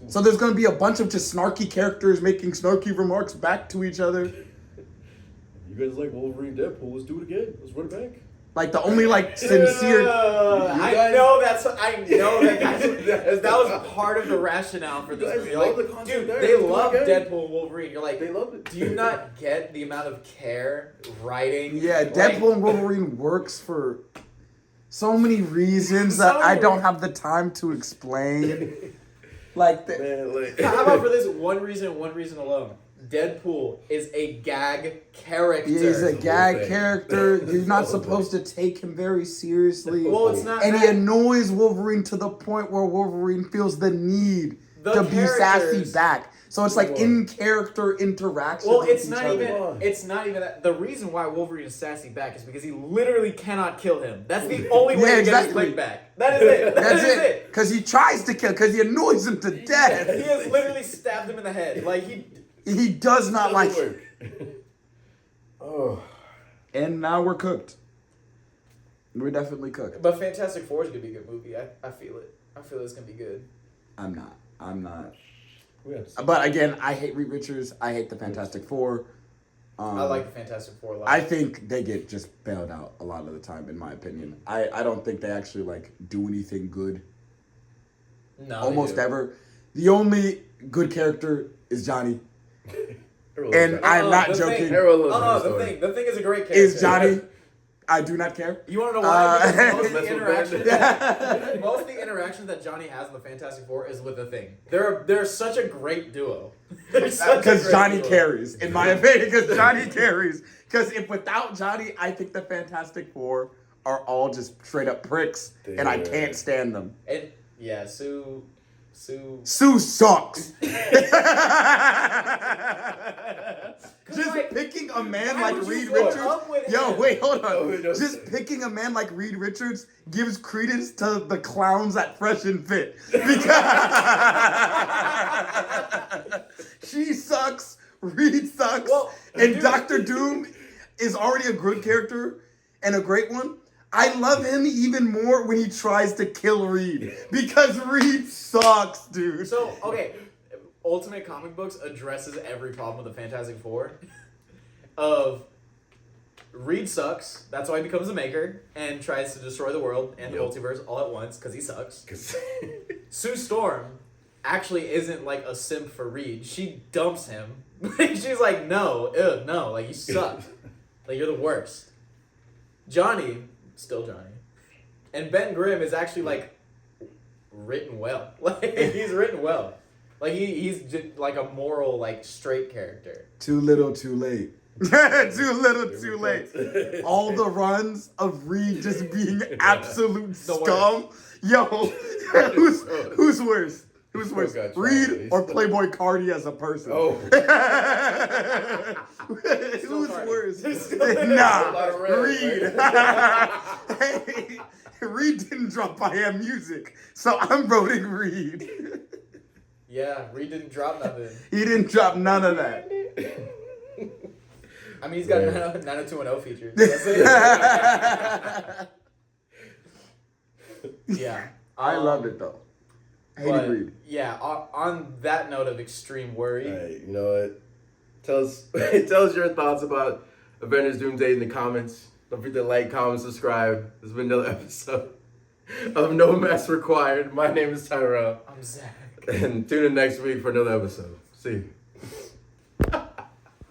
So there's gonna be a bunch of just snarky characters making snarky remarks back to each other. You guys like Wolverine, Deadpool? Let's do it again. Let's run it back. Like the only like sincere. I guys- know that that That's was part of the rationale for this guys movie. love Like, the concept dude, there. they Let's do it love again. Deadpool and Wolverine. You're like, They loved it. do you not get the amount of care writing? Yeah, Like, Deadpool and Wolverine works for so many reasons that So I many- don't have the time to explain. Like, Man, like How about for this one reason alone? Deadpool is a gag character. he's a gag thing. character. You're not supposed to take him very seriously. Well, it's not. And he that. annoys Wolverine to the point where Wolverine feels the need The to be sassy characters- back. So it's like What? in character interaction. Well, with it's each not other. even. It's not even that. The reason why Wolverine is sassy back is because he literally cannot kill him. That's the only way Yeah, to get his exactly. leg back. That is it. That's That is it. Because he tries to kill. Because he annoys him to death. He has literally stabbed him in the head. Like he. He does not like. work. Oh. And now we're cooked. We're definitely cooked. But Fantastic Four is gonna be a good movie. I feel it. I feel it's gonna be good. I'm not. We have to- But again, I hate Reed Richards. I hate the Fantastic Four. I like the Fantastic Four a lot. I think they get just bailed out a lot of the time, in my opinion. I don't think they actually like do anything good. no, Almost they do. ever. The only good character is Johnny. Everyone And loves I'm not the joking. thing- Everyone loves that the story. thing is a great character. Is Johnny. I do not care. You want to know why? Because most of Mess the with interactions, Ben. most of the interactions that Johnny has in the Fantastic Four is with the Thing. They're such a great duo. Because Johnny carries, in my opinion. Because Johnny carries. Because if without Johnny, I think the Fantastic Four are all just straight up pricks, and I can't stand them. And yeah, Sue. Sue sucks. Just like, picking a man why like would you Reed put Richards. up with Yo, him? wait, hold on. Oh, wait, no. Just picking a man like Reed Richards gives credence to the clowns at Fresh and Fit. Because she sucks, Reed sucks, Well, and dude. Doctor Doom is already a good character and a great one. I love him even more when he tries to kill Reed. Because Reed sucks, dude. So okay, Ultimate Comic Books addresses every problem with the Fantastic Four. Of Reed sucks. That's why he becomes a maker and tries to destroy the world and the Yep. multiverse all at once because he sucks. 'Cause- Sue Storm actually isn't like a simp for Reed. She dumps him. She's like, no, like you suck. Like you're the worst. Johnny, still Johnny. And Ben Grimm is actually like written well. Like he's written well. Like he's just like a moral, like straight character. Too little, too late. Too little, too late. All the runs of Reed just being absolute scum. Yo, who's worse? Who's worse, got Reed Charlie. or Playboy Cardi as a person? Oh. Who's Cardi. worse? Still a Nah, lot of red, Reed. Hey, Reed didn't drop I Am Music, so I'm voting Reed. Yeah, Reed didn't drop nothing. He didn't drop none of that. I mean, he's got Yeah. 90210 features. That's it. Yeah. I loved it though. Hated But, Reed. yeah, on that note of extreme worry, Alright, you know what? Tell us your thoughts about Avengers Doomsday in the comments. Don't forget to like, comment, subscribe. This has been another episode of No Mess Required. My name is Tyrell. I'm Zach. And tune in next week for another episode. See you.